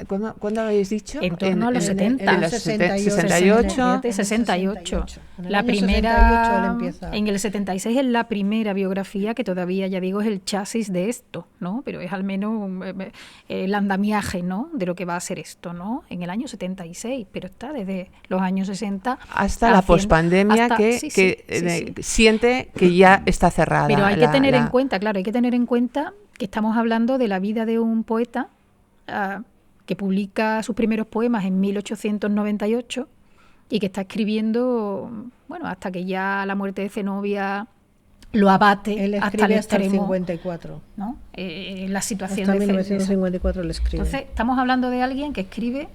¿Cuándo habéis dicho? En torno a los 70. En los 68. 68. La primera, 68 en el 76 es la primera biografía, que todavía, ya digo, es el chasis de esto, ¿no? Pero es al menos el andamiaje, ¿no?, de lo que va a ser esto, ¿no? En el año 76, pero está desde los años 60 hasta la pospandemia, que siente que ya está cerrada. Pero hay que tener en cuenta, claro, hay que tener en cuenta que estamos hablando de la vida de un poeta que publica sus primeros poemas en 1898 y que está escribiendo, bueno, hasta que ya la muerte de Zenobia lo abate. Él hasta el extremo, extremo, 54. ¿no? La situación hasta de 1954 le escribe. Entonces, estamos hablando de alguien que escribe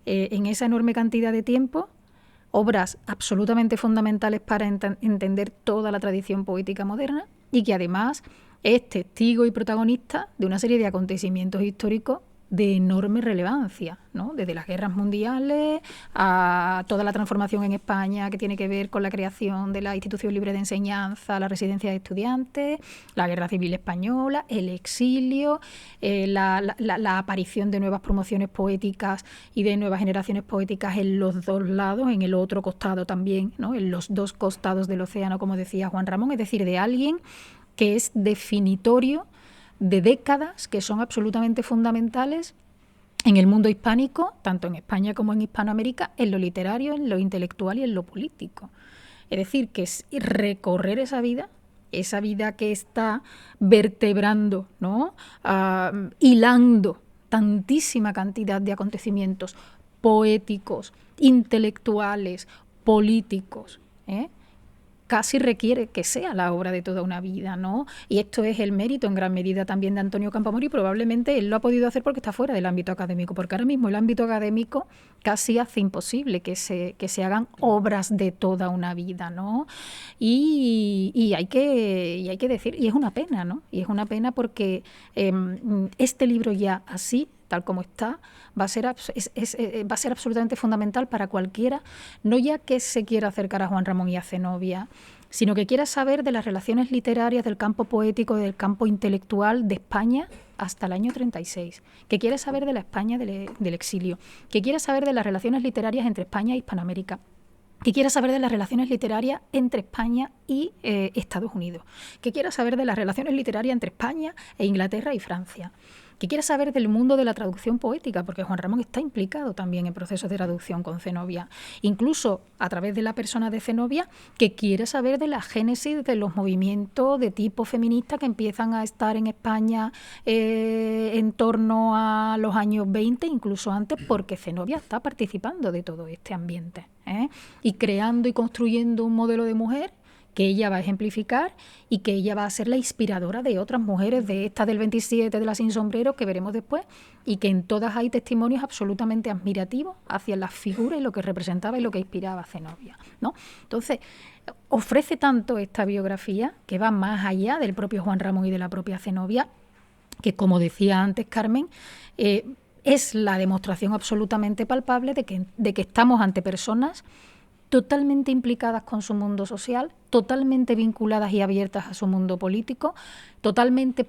en esa enorme cantidad de tiempo obras absolutamente fundamentales para entender toda la tradición poética moderna, y que además es testigo y protagonista de una serie de acontecimientos históricos de enorme relevancia, ¿no? Desde las guerras mundiales a toda la transformación en España que tiene que ver con la creación de la Institución Libre de Enseñanza, la residencia de estudiantes, la Guerra Civil Española, el exilio, la aparición de nuevas promociones poéticas y de nuevas generaciones poéticas en los 2 lados, en el otro costado también, ¿no?, en los 2 costados del océano, como decía Juan Ramón, es decir, de alguien que es definitorio de décadas que son absolutamente fundamentales en el mundo hispánico, tanto en España como en Hispanoamérica, en lo literario, en lo intelectual y en lo político. Es decir, que es recorrer esa vida esa vida que está vertebrando, ¿no? Hilando tantísima cantidad de acontecimientos poéticos, intelectuales, políticos, casi requiere que sea la obra de toda una vida, ¿no? Y esto es el mérito en gran medida también de Antonio Campoamor, y probablemente él lo ha podido hacer porque está fuera del ámbito académico, porque ahora mismo el ámbito académico casi hace imposible que se hagan obras de toda una vida, ¿no? Y hay que decir, y es una pena, ¿no? Y es una pena porque este libro ya así, tal como está, va a ser absolutamente fundamental para cualquiera, no ya que se quiera acercar a Juan Ramón y a Zenobia, sino que quiera saber de las relaciones literarias, del campo poético, del campo intelectual de España hasta el año 36, que quiera saber de la España del exilio, que quiera saber de las relaciones literarias entre España e Hispanoamérica, que quiera saber de las relaciones literarias entre España y Estados Unidos, que quiera saber de las relaciones literarias entre España e Inglaterra y Francia, que quiera saber del mundo de la traducción poética, porque Juan Ramón está implicado también en procesos de traducción con Zenobia, incluso a través de la persona de Zenobia, que quiere saber de la génesis de los movimientos de tipo feminista que empiezan a estar en España en torno a los años 20, incluso antes, porque Zenobia está participando de todo este ambiente, y creando y construyendo un modelo de mujer que ella va a ejemplificar y que ella va a ser la inspiradora de otras mujeres, de esta del 27, de la sin sombrero, que veremos después, y que en todas hay testimonios absolutamente admirativos hacia las figuras y lo que representaba y lo que inspiraba a Zenobia, ¿no? Entonces, ofrece tanto esta biografía, que va más allá del propio Juan Ramón y de la propia Zenobia, que, como decía antes Carmen, es la demostración absolutamente palpable de que estamos ante personas totalmente implicadas con su mundo social, totalmente vinculadas y abiertas a su mundo político, totalmente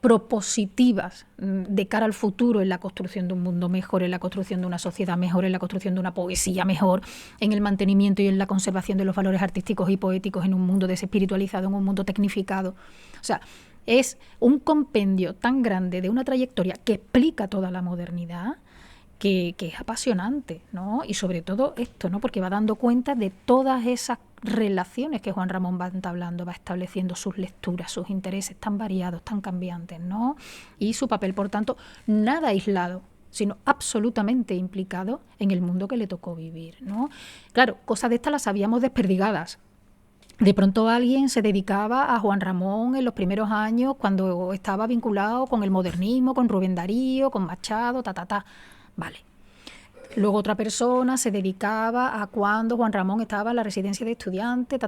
propositivas de cara al futuro en la construcción de un mundo mejor, en la construcción de una sociedad mejor, en la construcción de una poesía mejor, en el mantenimiento y en la conservación de los valores artísticos y poéticos en un mundo desespiritualizado, en un mundo tecnificado. O sea, es un compendio tan grande de una trayectoria que explica toda la modernidad, que es apasionante, ¿no? Y sobre todo esto, ¿no? Porque va dando cuenta de todas esas relaciones que Juan Ramón va entablando, va estableciendo sus lecturas, sus intereses tan variados, tan cambiantes, ¿no? Y su papel, por tanto, nada aislado, sino absolutamente implicado en el mundo que le tocó vivir, ¿no? Claro, cosas de estas las sabíamos desperdigadas. De pronto alguien se dedicaba a Juan Ramón en los primeros años, cuando estaba vinculado con el modernismo, con Rubén Darío, con Machado, Vale. Luego otra persona se dedicaba a cuando Juan Ramón estaba en la residencia de estudiantes,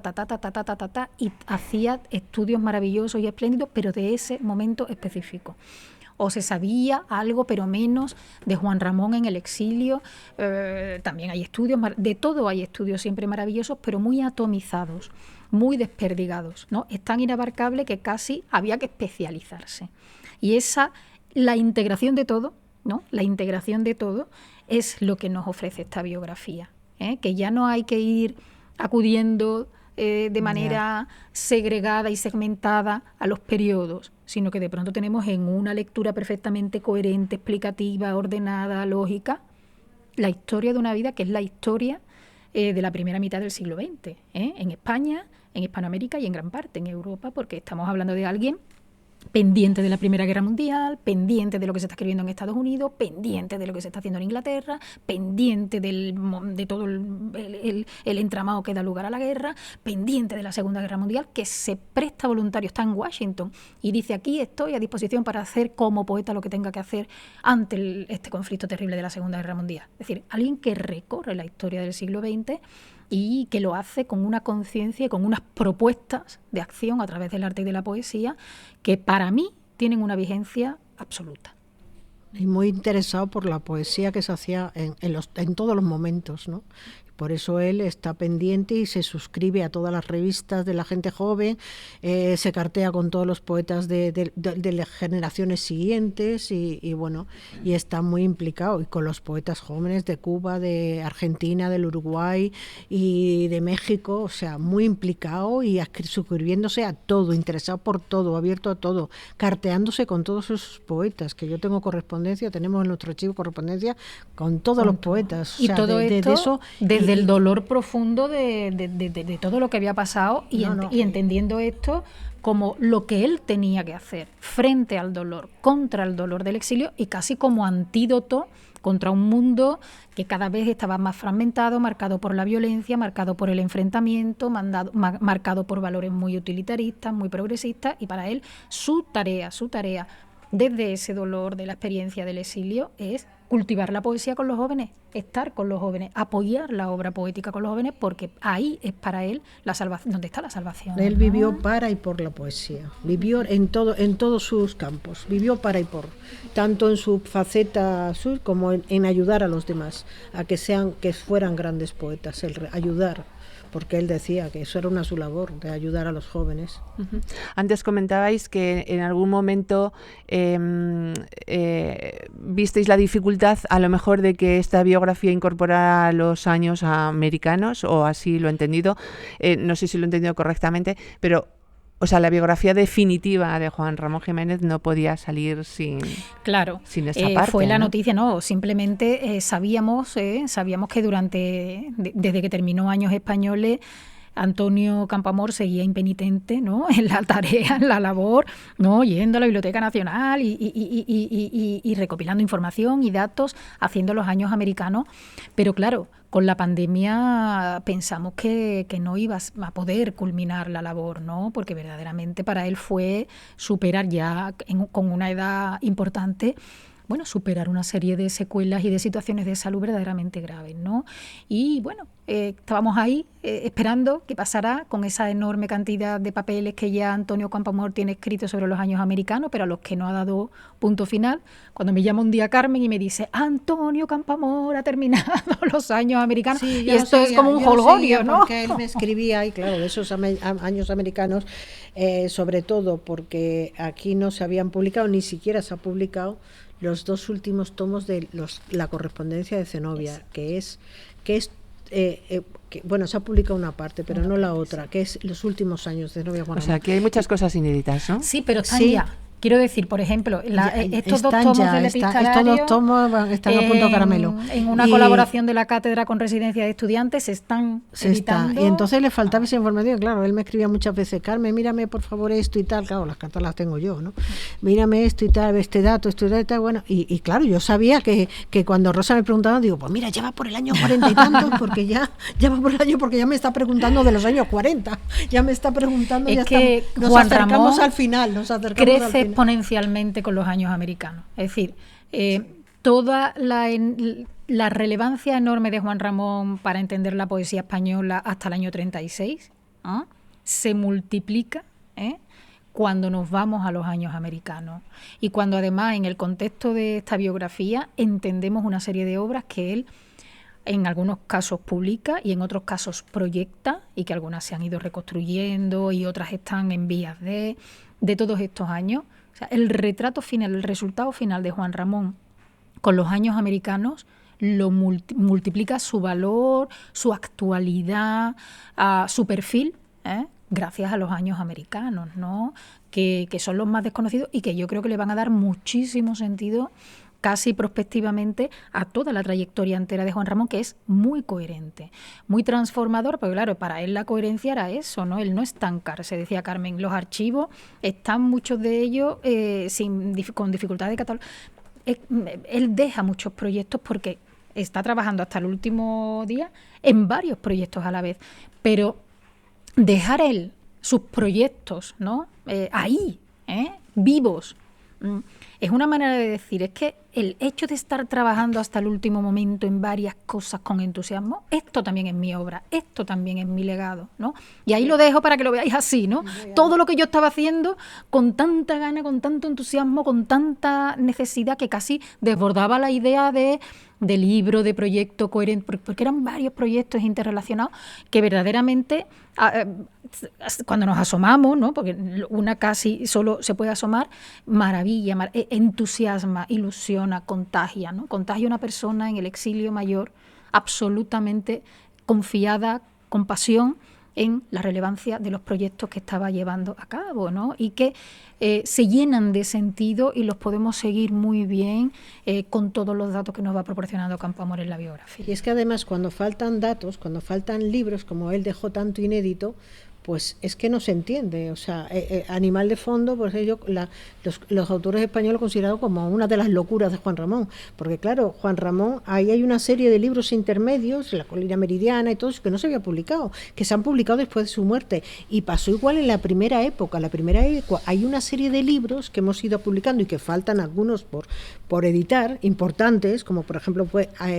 y hacía estudios maravillosos y espléndidos, pero de ese momento específico. O se sabía algo, pero menos, de Juan Ramón en el exilio. También hay estudios, de todo hay estudios siempre maravillosos, pero muy atomizados, muy desperdigados, ¿no? Es tan inabarcable que casi había que especializarse. Y la integración de todo, ¿no? La integración de todo es lo que nos ofrece esta biografía, que ya no hay que ir acudiendo de manera segregada y segmentada a los periodos, sino que de pronto tenemos en una lectura perfectamente coherente, explicativa, ordenada, lógica, la historia de una vida que es la historia de la primera mitad del siglo XX, en España, en Hispanoamérica y en gran parte en Europa, porque estamos hablando de alguien pendiente de la Primera Guerra Mundial, pendiente de lo que se está escribiendo en Estados Unidos, pendiente de lo que se está haciendo en Inglaterra, pendiente de todo el entramado que da lugar a la guerra, pendiente de la Segunda Guerra Mundial, que se presta voluntario, está en Washington y dice: aquí estoy a disposición para hacer como poeta lo que tenga que hacer ante este conflicto terrible de la Segunda Guerra Mundial. Es decir, alguien que recorre la historia del siglo XX y que lo hace con una conciencia y con unas propuestas de acción a través del arte y de la poesía que para mí tienen una vigencia absoluta. Y muy interesado por la poesía que se hacía en todos los momentos, ¿no? Por eso él está pendiente y se suscribe a todas las revistas de la gente joven, se cartea con todos los poetas de las generaciones siguientes y bueno, y está muy implicado y con los poetas jóvenes de Cuba, de Argentina, del Uruguay y de México, o sea, muy implicado y suscribiéndose a todo, interesado por todo, abierto a todo, carteándose con todos esos poetas, que yo tengo correspondencia, tenemos en nuestro archivo correspondencia con todos los poetas. Y o sea, todo esto eso, desde desde el dolor profundo de todo lo que había pasado y entendiendo esto como lo que él tenía que hacer frente al dolor, contra el dolor del exilio y casi como antídoto contra un mundo que cada vez estaba más fragmentado, marcado por la violencia, marcado por el enfrentamiento, marcado por valores muy utilitaristas, muy progresistas, y para él su tarea, desde ese dolor de la experiencia del exilio, es cultivar la poesía con los jóvenes, estar con los jóvenes, apoyar la obra poética con los jóvenes, porque ahí es para él la salvación, donde está la salvación. Él vivió para y por la poesía, vivió en todos sus campos, vivió para y por, tanto en su faceta sur como en ayudar a los demás, a que fueran grandes poetas, ayudar. Porque él decía que eso era su labor, de ayudar a los jóvenes. Uh-huh. Antes comentabais que en algún momento visteis la dificultad a lo mejor de que esta biografía incorporara los años americanos, o así lo he entendido, no sé si lo he entendido correctamente, pero o sea, la biografía definitiva de Juan Ramón Jiménez no podía salir sin esa parte. Fue la noticia, no, simplemente sabíamos que desde que terminó Años Españoles, Antonio Campoamor seguía impenitente, ¿no?, en la tarea, en la labor, ¿no?, yendo a la Biblioteca Nacional y recopilando información y datos, haciendo los Años Americanos, pero claro, con la pandemia pensamos que no iba a poder culminar la labor, ¿no?, porque verdaderamente para él fue superar ya con una edad importante, bueno, superar una serie de secuelas y de situaciones de salud verdaderamente graves, ¿no? Y bueno, estábamos ahí esperando qué pasará con esa enorme cantidad de papeles que ya Antonio Campoamor tiene escritos sobre los años americanos, pero a los que no ha dado punto final. Cuando me llama un día Carmen y me dice, Antonio Campoamor ha terminado los años americanos, sí, y esto es como un jolgorio, ¿no? Porque él me escribía, y claro, de esos años americanos, sobre todo porque aquí no se habían publicado, ni siquiera se ha publicado los dos últimos tomos de la correspondencia de Zenobia, que bueno, se ha publicado una parte, pero no la otra, que es los últimos años de Zenobia Juan Ramón. O sea, que hay muchas cosas inéditas, ¿no? Sí, pero están ya. Quiero decir, por ejemplo, estos dos tomos del epistolario, estos dos tomos están a punto de caramelo. En una colaboración de la cátedra con Residencia de Estudiantes se están editando. Y entonces le faltaba esa información. Claro, él me escribía muchas veces, Carmen, mírame por favor esto y tal. Claro, las cartas las tengo yo, ¿no? Mírame esto y tal, este dato y tal. Bueno, y claro, yo sabía que cuando Rosa me preguntaba, digo, pues mira, ya va por el año 40 y tantos, porque ya va por el año, porque ya me está preguntando de los años 40. Ya me está preguntando, es ya que nos acercamos al final. Crece exponencialmente con los años americanos. Es decir, toda la relevancia enorme de Juan Ramón para entender la poesía española hasta el año 36 se multiplica cuando nos vamos a los años americanos. Y cuando además en el contexto de esta biografía entendemos una serie de obras que él en algunos casos publica y en otros casos proyecta, y que algunas se han ido reconstruyendo y otras están en vías de todos estos años. O sea, el retrato final, el resultado final de Juan Ramón con los años americanos lo multiplica su valor, su actualidad, su perfil, gracias a los años americanos, ¿no? Que son los más desconocidos y que yo creo que le van a dar muchísimo sentido casi prospectivamente a toda la trayectoria entera de Juan Ramón, que es muy coherente, muy transformador, porque claro, para él la coherencia era eso, ¿no? El no estancarse, decía Carmen, los archivos están muchos de ellos con dificultad de catálogo. Él deja muchos proyectos porque está trabajando hasta el último día en varios proyectos a la vez, pero dejar él sus proyectos, ¿no? Ahí, vivos, es una manera de decir, es que el hecho de estar trabajando hasta el último momento en varias cosas con entusiasmo, esto también es mi obra, esto también es mi legado, ¿no? Y ahí lo dejo para que lo veáis así, ¿no? Todo lo que yo estaba haciendo con tanta gana, con tanto entusiasmo, con tanta necesidad que casi desbordaba la idea de libro, de proyecto coherente, porque eran varios proyectos interrelacionados que verdaderamente, cuando nos asomamos, ¿no? Porque una casi solo se puede asomar, maravilla, entusiasma, ilusiona, contagia, ¿no? Contagia a una persona en el exilio mayor absolutamente confiada, con pasión, en la relevancia de los proyectos que estaba llevando a cabo, ¿no? Y que se llenan de sentido y los podemos seguir muy bien con todos los datos que nos va proporcionando Campoamor en la biografía. Y es que además cuando faltan datos, cuando faltan libros, como él dejó tanto inédito, pues es que no se entiende. O sea, Animal de fondo, por ejemplo, los autores españoles lo consideraron como una de las locuras de Juan Ramón, porque claro, Juan Ramón, ahí hay una serie de libros intermedios, La colina meridiana y todo eso, que no se había publicado, que se han publicado después de su muerte, y pasó igual en la primera época. Hay una serie de libros que hemos ido publicando y que faltan algunos por editar, importantes, como por ejemplo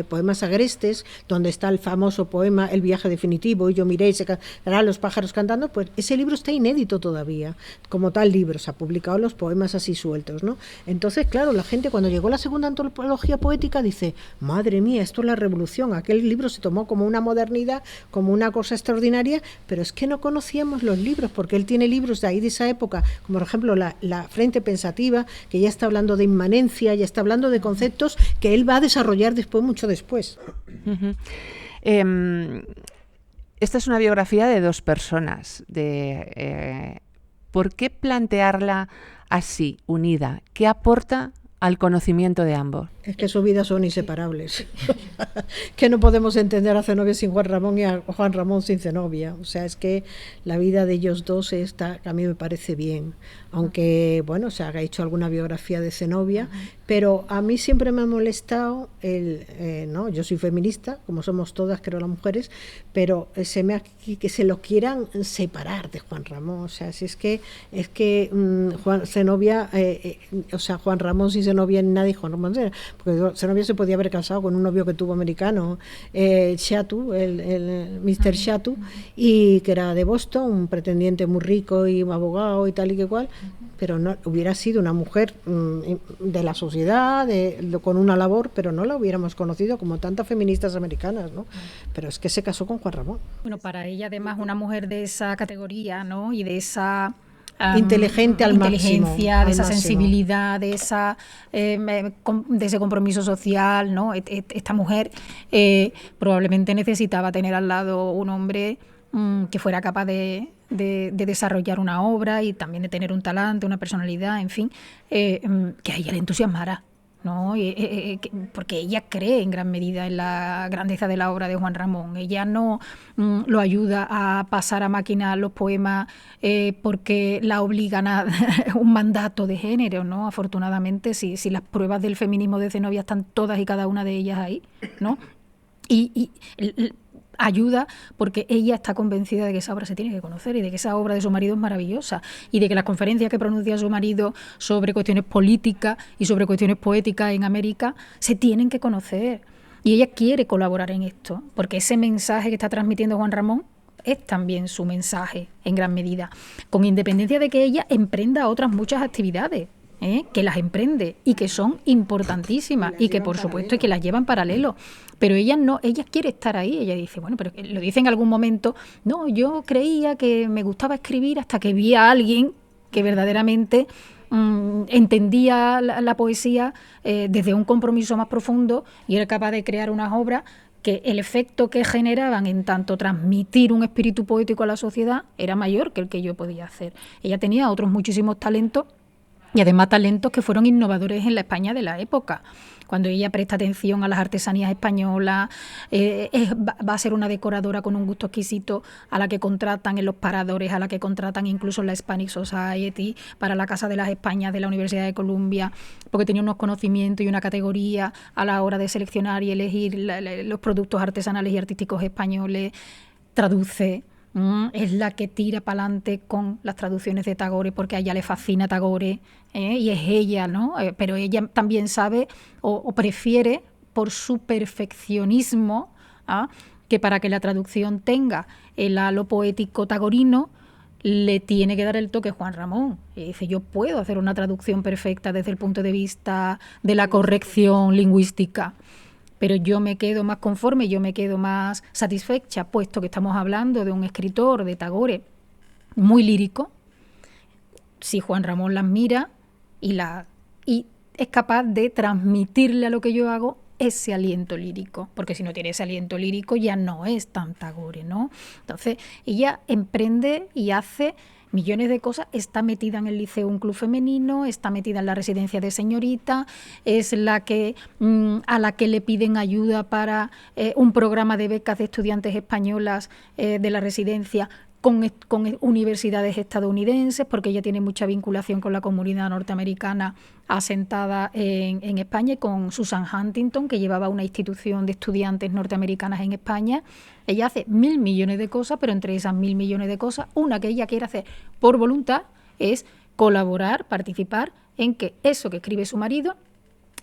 Poemas agrestes, donde está el famoso poema El viaje definitivo, y yo miré y se cantarán los pájaros cantando. Pues ese libro está inédito todavía, como tal libro, se ha publicado los poemas así sueltos, ¿no? Entonces, claro, la gente cuando llegó la segunda antología poética dice, madre mía, esto es la revolución, aquel libro se tomó como una modernidad, como una cosa extraordinaria, pero es que no conocíamos los libros, porque él tiene libros de ahí de esa época, como por ejemplo la Frente Pensativa, que ya está hablando de inmanencia, ya está hablando de conceptos que él va a desarrollar después, mucho después. Uh-huh. Esta es una biografía de dos personas. ¿Por qué plantearla así, unida? ¿Qué aporta al conocimiento de ambos? Es que sus vidas son inseparables. Que no podemos entender a Zenobia sin Juan Ramón y a Juan Ramón sin Zenobia. O sea, es que la vida de ellos dos a mí me parece bien. Aunque, bueno, se ha hecho alguna biografía de Zenobia, pero a mí siempre me ha molestado no, yo soy feminista, como somos todas, creo, las mujeres, pero que se lo quieran separar de Juan Ramón. O sea, si es que Zenobia, o sea, Juan Ramón sin Zenobia, nadie Juan Ramón, porque Zenobia se podía haber casado con un novio que tuvo americano, Chattu, el Mr. Chattu, y que era de Boston, un pretendiente muy rico y un abogado y tal y que cual, pero no hubiera sido una mujer de la sociedad, con una labor, pero no la hubiéramos conocido como tantas feministas americanas, ¿no? Pero es que se casó con Juan Ramón. Bueno, para ella además una mujer de esa categoría, ¿no? Y de esa inteligente al inteligencia, máximo, de esa sensibilidad, de ese compromiso social, ¿no? Esta mujer probablemente necesitaba tener al lado un hombre que fuera capaz de desarrollar una obra y también de tener un talante, una personalidad, en fin, que a ella le entusiasmara, ¿no? Porque ella cree en gran medida en la grandeza de la obra de Juan Ramón. Ella no lo ayuda a pasar a máquina los poemas porque la obligan a un mandato de género, ¿no? Afortunadamente, si las pruebas del feminismo de Zenobia están todas y cada una de ellas ahí, ¿no? Y ayuda porque ella está convencida de que esa obra se tiene que conocer y de que esa obra de su marido es maravillosa y de que las conferencias que pronuncia su marido sobre cuestiones políticas y sobre cuestiones poéticas en América se tienen que conocer. Y ella quiere colaborar en esto, porque ese mensaje que está transmitiendo Juan Ramón es también su mensaje en gran medida, con independencia de que ella emprenda otras muchas actividades. Que las emprende y que son importantísimas y que por supuesto que las llevan paralelo, pero ella quiere estar ahí. Ella dice, bueno, pero lo dice en algún momento, no, yo creía que me gustaba escribir hasta que vi a alguien que verdaderamente entendía la poesía desde un compromiso más profundo y era capaz de crear unas obras que el efecto que generaban en tanto transmitir un espíritu poético a la sociedad era mayor que el que yo podía hacer. Ella tenía otros muchísimos talentos y además talentos que fueron innovadores en la España de la época. Cuando ella presta atención a las artesanías españolas, va a ser una decoradora con un gusto exquisito a la que contratan en los paradores, a la que contratan incluso en la Hispanic Society, para la Casa de las Españas de la Universidad de Columbia, porque tenía unos conocimientos y una categoría a la hora de seleccionar y elegir los productos artesanales y artísticos españoles. Traduce. Es la que tira para adelante con las traducciones de Tagore porque a ella le fascina Tagore y es ella, ¿no? Pero ella también sabe o prefiere por su perfeccionismo que para que la traducción tenga el halo poético tagorino le tiene que dar el toque Juan Ramón. Y dice, yo puedo hacer una traducción perfecta desde el punto de vista de la corrección lingüística. Pero yo me quedo más conforme, yo me quedo más satisfecha, puesto que estamos hablando de un escritor de Tagore muy lírico, si Juan Ramón las mira y es capaz de transmitirle a lo que yo hago ese aliento lírico, porque si no tiene ese aliento lírico ya no es tan Tagore, ¿no? Entonces ella emprende y hace millones de cosas, está metida en el liceo, un club femenino, está metida en la residencia de señorita, es la que a la que le piden ayuda para un programa de becas de estudiantes españolas de la residencia con universidades estadounidenses, porque ella tiene mucha vinculación con la comunidad norteamericana asentada en España, y con Susan Huntington, que llevaba una institución de estudiantes norteamericanas en España. Ella hace 1.000 millones de cosas, pero entre esas 1.000 millones de cosas, una que ella quiere hacer por voluntad es colaborar, participar en que eso que escribe su marido,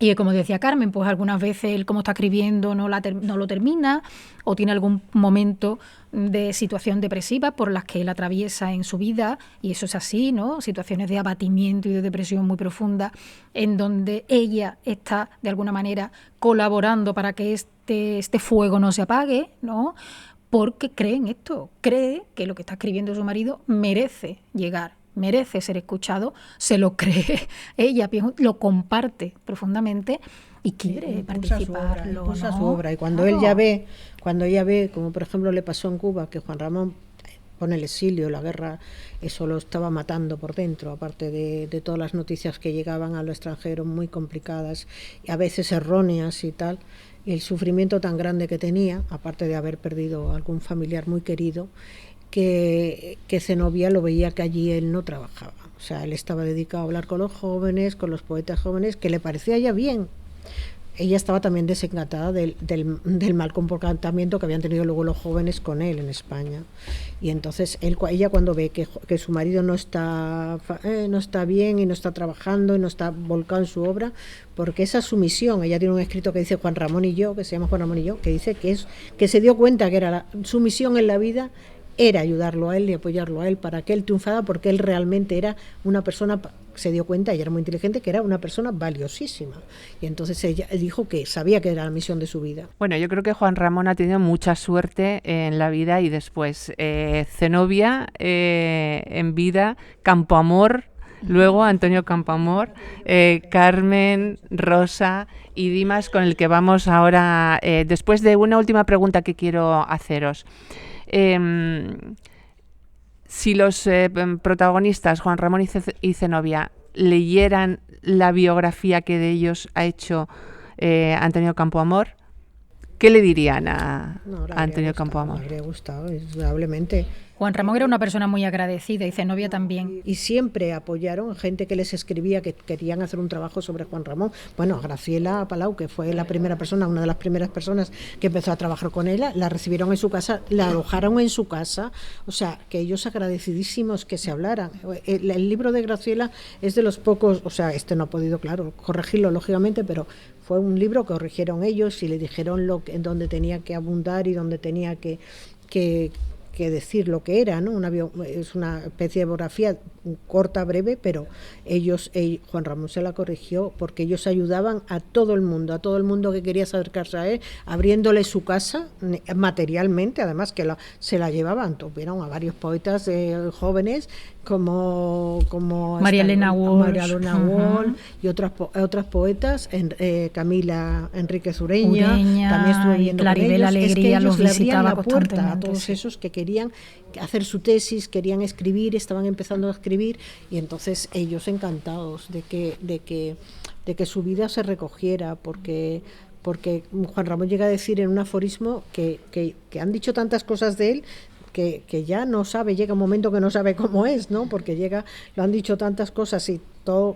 y que, como decía Carmen, pues algunas veces él, como está escribiendo, no lo termina, o tiene algún momento de situación depresiva por las que él atraviesa en su vida, y eso es así, ¿no? Situaciones de abatimiento y de depresión muy profunda, en donde ella está, de alguna manera, colaborando para que este fuego no se apague, ¿no? Porque cree en esto, cree que lo que está escribiendo su marido merece llegar, merece ser escuchado, se lo cree ella, lo comparte profundamente y quiere participarlo. Impulsa ¿no? su obra. Y cuando Claro. ella ve, como por ejemplo le pasó en Cuba, que Juan Ramón, con el exilio, la guerra, eso lo estaba matando por dentro, aparte de todas las noticias que llegaban a lo extranjero muy complicadas y a veces erróneas y tal, y el sufrimiento tan grande que tenía, aparte de haber perdido algún familiar muy querido, que Zenobia lo veía que allí él no trabajaba. O sea, él estaba dedicado a hablar con los jóvenes, con los poetas jóvenes, que le parecía ya bien. Ella estaba también desencantada del mal comportamiento que habían tenido luego los jóvenes con él en España. Y entonces ella, cuando ve que su marido no está bien y no está trabajando y no está volcado en su obra, porque esa es su misión. Ella tiene un escrito que dice Juan Ramón y yo, que se llama Juan Ramón y yo, que dice que se dio cuenta que era su misión en la vida era ayudarlo a él y apoyarlo a él para que él triunfara, porque él realmente era una persona, se dio cuenta, ella era muy inteligente, que era una persona valiosísima. Y entonces ella dijo que sabía que era la misión de su vida. Bueno, yo creo que Juan Ramón ha tenido mucha suerte en la vida y después. Zenobia en vida, Campoamor, luego Antonio Campoamor, Carmen, Rosa y Dimas, con el que vamos ahora, después de una última pregunta que quiero haceros. Si los protagonistas, Juan Ramón y Zenobia, leyeran la biografía que de ellos ha hecho Antonio Campoamor, ¿qué le dirían a Antonio Campoamor? Le habría gustado, indudablemente. Juan Ramón era una persona muy agradecida y Zenobia también. Y siempre apoyaron gente que les escribía que querían hacer un trabajo sobre Juan Ramón. Bueno, Graciela Palau, que fue la primera persona, una de las primeras personas que empezó a trabajar con ella, la recibieron en su casa, la alojaron en su casa, o sea, que ellos agradecidísimos que se hablaran. El libro de Graciela es de los pocos, o sea, no ha podido, claro, corregirlo lógicamente, pero fue un libro que corrigieron ellos y le dijeron en dónde tenía que abundar y dónde tenía que decir lo que era, ¿no? Es una especie de biografía corta, breve, pero Juan Ramón se la corrigió porque ellos ayudaban a todo el mundo que quería acercarse a él, abriéndole su casa materialmente, además que se la llevaban. Tuvieron a varios poetas jóvenes como María Elena Walsh y otras poetas, Camila Enríquez Ureña, también estuve viendo Claribel con ellos. Alegría, Es que ellos los le abrían visitaba la puerta a constantemente, todos sí. esos que querían hacer su tesis, querían escribir, estaban empezando a escribir, y entonces ellos encantados de que su vida se recogiera, porque Juan Ramón llega a decir en un aforismo que han dicho tantas cosas de él que ya no sabe, llega un momento que no sabe cómo es, ¿no? Porque lo han dicho tantas cosas y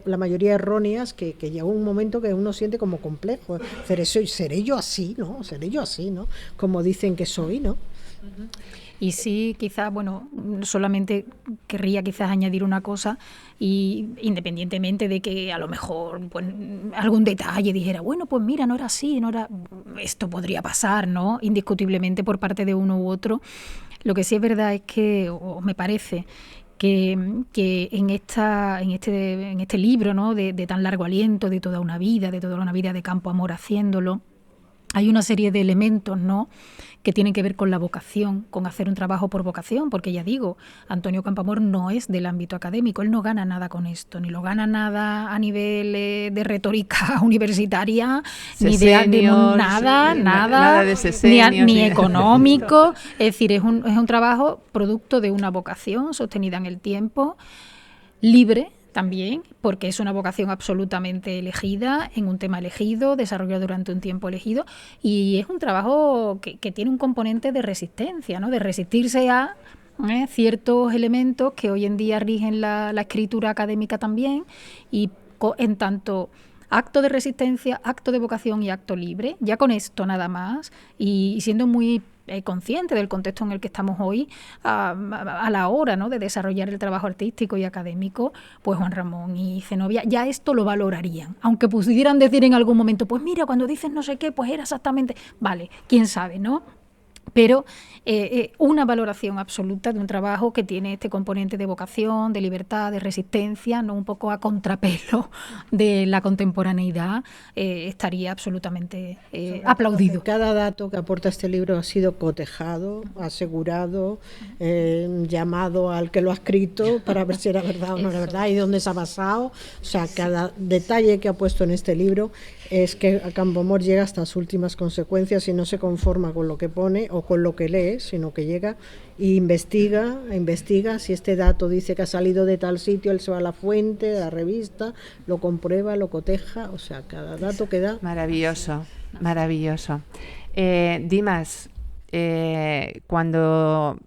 la mayoría erróneas, que llega un momento que uno siente como complejo. ¿Seré yo así, no? ¿Seré yo así, no? Como dicen que soy, ¿no? Y sí, quizás, bueno, solamente querría quizás añadir una cosa, y independientemente de que a lo mejor pues, algún detalle dijera, bueno, pues mira, no era así, esto podría pasar, ¿no? Indiscutiblemente por parte de uno u otro. Lo que sí es verdad es que, o me parece, que en este libro, ¿no? de tan largo aliento, de toda una vida de Campoamor haciéndolo, hay una serie de elementos, ¿no?, que tienen que ver con la vocación, con hacer un trabajo por vocación, porque ya digo, Antonio Campoamor no es del ámbito académico, él no gana nada con esto, ni lo gana nada a nivel de retórica universitaria, ni de nada de sesenios, ni económico, es decir, es un trabajo producto de una vocación sostenida en el tiempo, libre también, porque es una vocación absolutamente elegida, en un tema elegido, desarrollado durante un tiempo elegido, y es un trabajo que tiene un componente de resistencia, ¿no?, de resistirse a ciertos elementos que hoy en día rigen la escritura académica también, y en tanto acto de resistencia, acto de vocación y acto libre, ya con esto nada más, y siendo muy consciente del contexto en el que estamos hoy, a la hora, ¿no?, de desarrollar el trabajo artístico y académico, pues Juan Ramón y Zenobia ya esto lo valorarían, aunque pudieran decir en algún momento, pues mira, cuando dices no sé qué, pues era exactamente, vale, quién sabe, ¿no? Pero una valoración absoluta de un trabajo que tiene este componente de vocación, de libertad, de resistencia, no un poco a contrapelo de la contemporaneidad, estaría absolutamente aplaudido. Cada dato que aporta este libro ha sido cotejado, asegurado, llamado al que lo ha escrito para ver si era verdad o no era verdad y dónde se ha basado. O sea, cada detalle que ha puesto en este libro es que Campoamor llega hasta las últimas consecuencias y no se conforma con lo que pone o con lo que lee, sino que llega e investiga. Si este dato dice que ha salido de tal sitio, él se va a la fuente, de la revista, lo comprueba, lo coteja, o sea, cada dato que da. Maravilloso. Dimas, cuando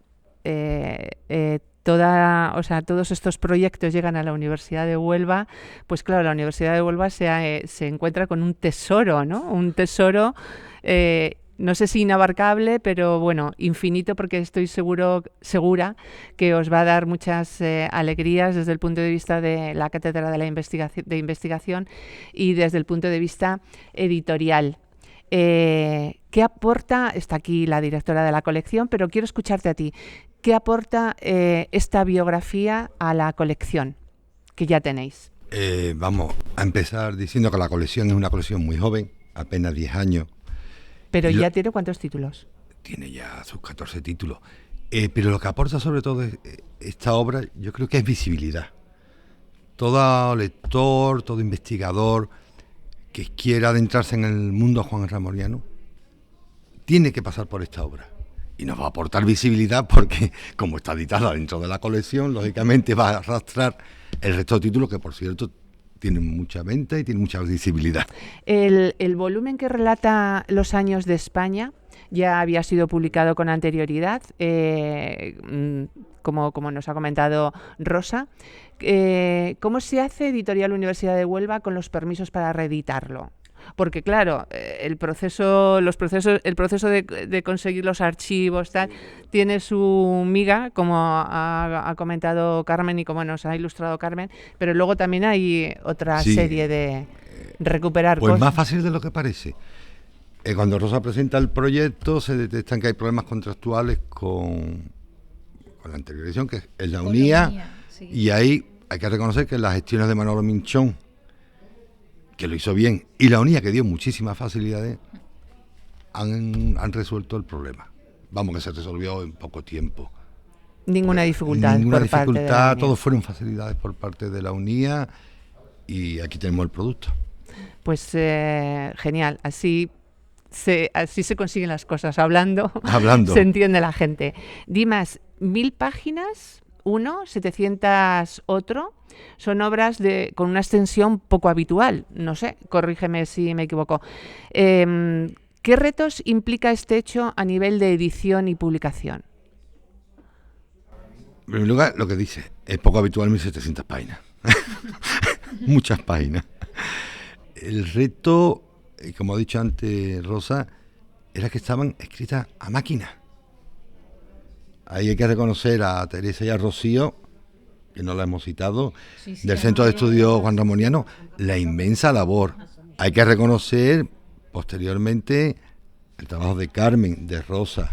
todos estos proyectos llegan a la Universidad de Huelva, pues claro, la Universidad de Huelva se encuentra con un tesoro, ¿no? Un tesoro, no sé si inabarcable, pero bueno, infinito, porque estoy segura que os va a dar muchas alegrías desde el punto de vista de la Cátedra de Investigación y desde el punto de vista editorial. ¿Qué aporta? Está aquí la directora de la colección, pero quiero escucharte a ti. ¿Qué aporta esta biografía a la colección que ya tenéis? Vamos a empezar diciendo que la colección es una colección muy joven, apenas 10 años. ¿Pero ya tiene cuántos títulos? Tiene ya sus 14 títulos. Pero lo que aporta sobre todo esta obra, yo creo que es visibilidad. Todo lector, todo investigador que quiera adentrarse en el mundo juanramoniano tiene que pasar por esta obra. Y nos va a aportar visibilidad porque, como está editada dentro de la colección, lógicamente va a arrastrar el resto de títulos que, por cierto, tienen mucha venta y tienen mucha visibilidad. El volumen que relata los años de España ya había sido publicado con anterioridad, como nos ha comentado Rosa. ¿Cómo se hace Editorial Universidad de Huelva con los permisos para reeditarlo? Porque claro, el proceso de conseguir los archivos tal tiene su miga, como ha comentado Carmen y como nos ha ilustrado Carmen, pero luego también hay otra serie de recuperar pues cosas. Más fácil de lo que parece. Cuando Rosa presenta el proyecto se detectan que hay problemas contractuales con la anterior edición, que es la UNIA, sí. Y ahí hay que reconocer que las gestiones de Manolo Minchón, que lo hizo bien, y la UNIA, que dio muchísimas facilidades, han resuelto el problema. Vamos, que se resolvió en poco tiempo. Ninguna dificultad por parte de la UNIA. Todos fueron facilidades por parte de la UNIA y aquí tenemos el producto. Pues genial, así se consiguen las cosas, hablando. Se entiende la gente. Dimas, 1000 páginas, 700 otro. Son obras con una extensión poco habitual, no sé, corrígeme si me equivoco. ¿Qué retos implica este hecho a nivel de edición y publicación? En primer lugar, lo que dice, es poco habitual, 1700 páginas. Muchas páginas. El reto, como ha dicho antes Rosa, era que estaban escritas a máquina. Ahí hay que reconocer a Teresa y a Rocío, que no la hemos citado, del Centro de Estudios Juanramoniano, la inmensa labor. Hay que reconocer posteriormente el trabajo de Carmen, de Rosa,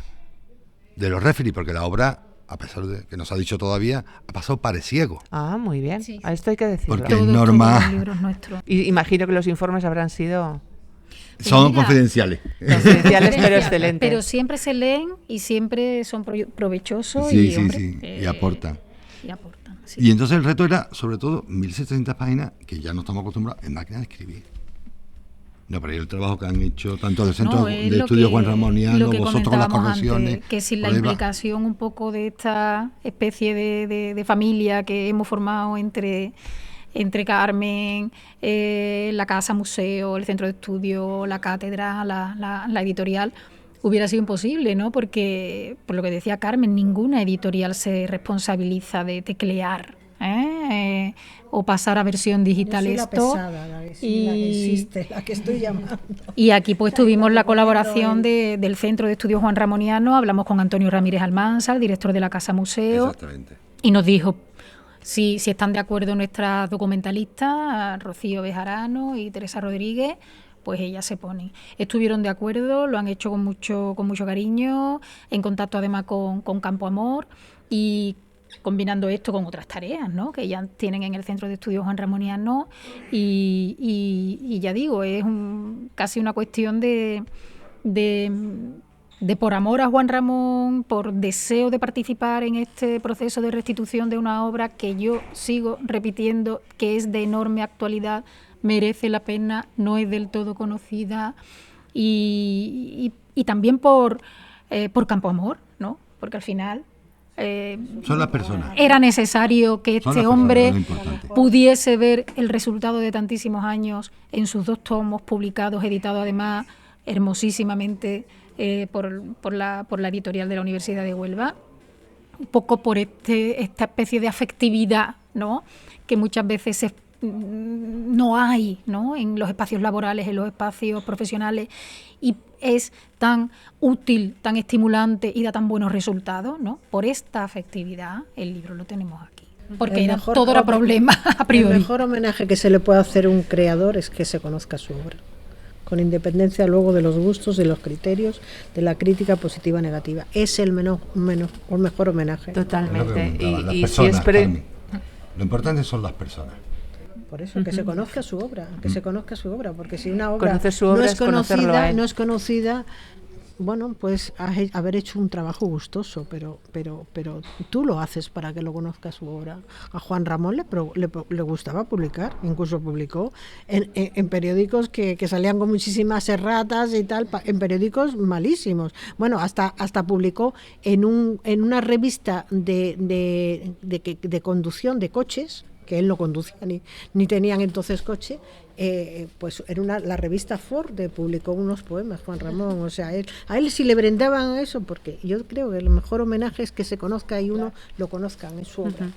de los referees, porque la obra, a pesar de que no se ha dicho todavía, ha pasado pareciego. Ah, muy bien. Sí. A esto hay que decirlo. Porque es normal. Y imagino que los informes habrán sido Son mira, confidenciales. Confidenciales, pero excelentes. Pero siempre se leen y siempre son provechosos Sí, y, sí, hombre, sí, y aportan. Y aportan, sí. Y entonces el reto era, sobre todo, 1.700 páginas, que ya no estamos acostumbrados, en máquina de escribir. No, pero el trabajo que han hecho tanto del Centro de Estudios Juan Ramoniano, vosotros con las correcciones. Antes, que sin la implicación un poco de esta especie de familia que hemos formado entre Carmen, la casa museo, el centro de estudio, la cátedra, la editorial, hubiera sido imposible, ¿no? Porque, por lo que decía Carmen, ninguna editorial se responsabiliza de teclear, o pasar a versión digital. Yo soy esto. La pesada, la que existe, la que estoy llamando. Y aquí pues tuvimos la colaboración del Centro de Estudios Juan Ramoniano, hablamos con Antonio Ramírez Almansa, el director de la Casa Museo. Exactamente. Y nos dijo si están de acuerdo nuestras documentalistas, Rocío Bejarano y Teresa Rodríguez, pues ellas se ponen. Estuvieron de acuerdo, lo han hecho con mucho cariño, en contacto además con Campo Amor, y combinando esto con otras tareas, ¿no?, que ya tienen en el Centro de Estudios Juan Ramoniano, y ya digo, es casi una cuestión de por amor a Juan Ramón, por deseo de participar en este proceso de restitución de una obra que yo sigo repitiendo que es de enorme actualidad, merece la pena, no es del todo conocida, y también por Campo Amor, ¿no?, porque al final son las personas. Era necesario que este hombre pudiese ver el resultado de tantísimos años en sus 2 tomos publicados, editados además hermosísimamente por la editorial de la Universidad de Huelva, un poco por esta especie de afectividad, ¿no?, que muchas veces no hay, ¿no?, en los espacios laborales, en los espacios profesionales, y es tan útil, tan estimulante y da tan buenos resultados, ¿no? Por esta afectividad, el libro lo tenemos aquí. Porque todo era problema a priori. El mejor homenaje que se le puede hacer a un creador es que se conozca su obra, con independencia luego de los gustos y los criterios de la crítica positiva o negativa. Es el mejor homenaje. Totalmente. Y personas, Carmen. Lo importante son las personas. Por eso, que se conozca su obra, porque si una obra, conocer su obra no es es conocida, bueno, pues haber hecho un trabajo gustoso, pero tú lo haces para que lo conozca su obra. A Juan Ramón le gustaba publicar, incluso publicó en periódicos que salían con muchísimas erratas y tal, en periódicos malísimos. Bueno, hasta publicó en una revista de conducción de coches, que él no conducía ni tenían entonces coche, pues era la revista Ford, publicó unos poemas, Juan Ramón. O sea, a él sí le brindaban eso, porque yo creo que el mejor homenaje es que se conozca y uno lo conozca en su obra.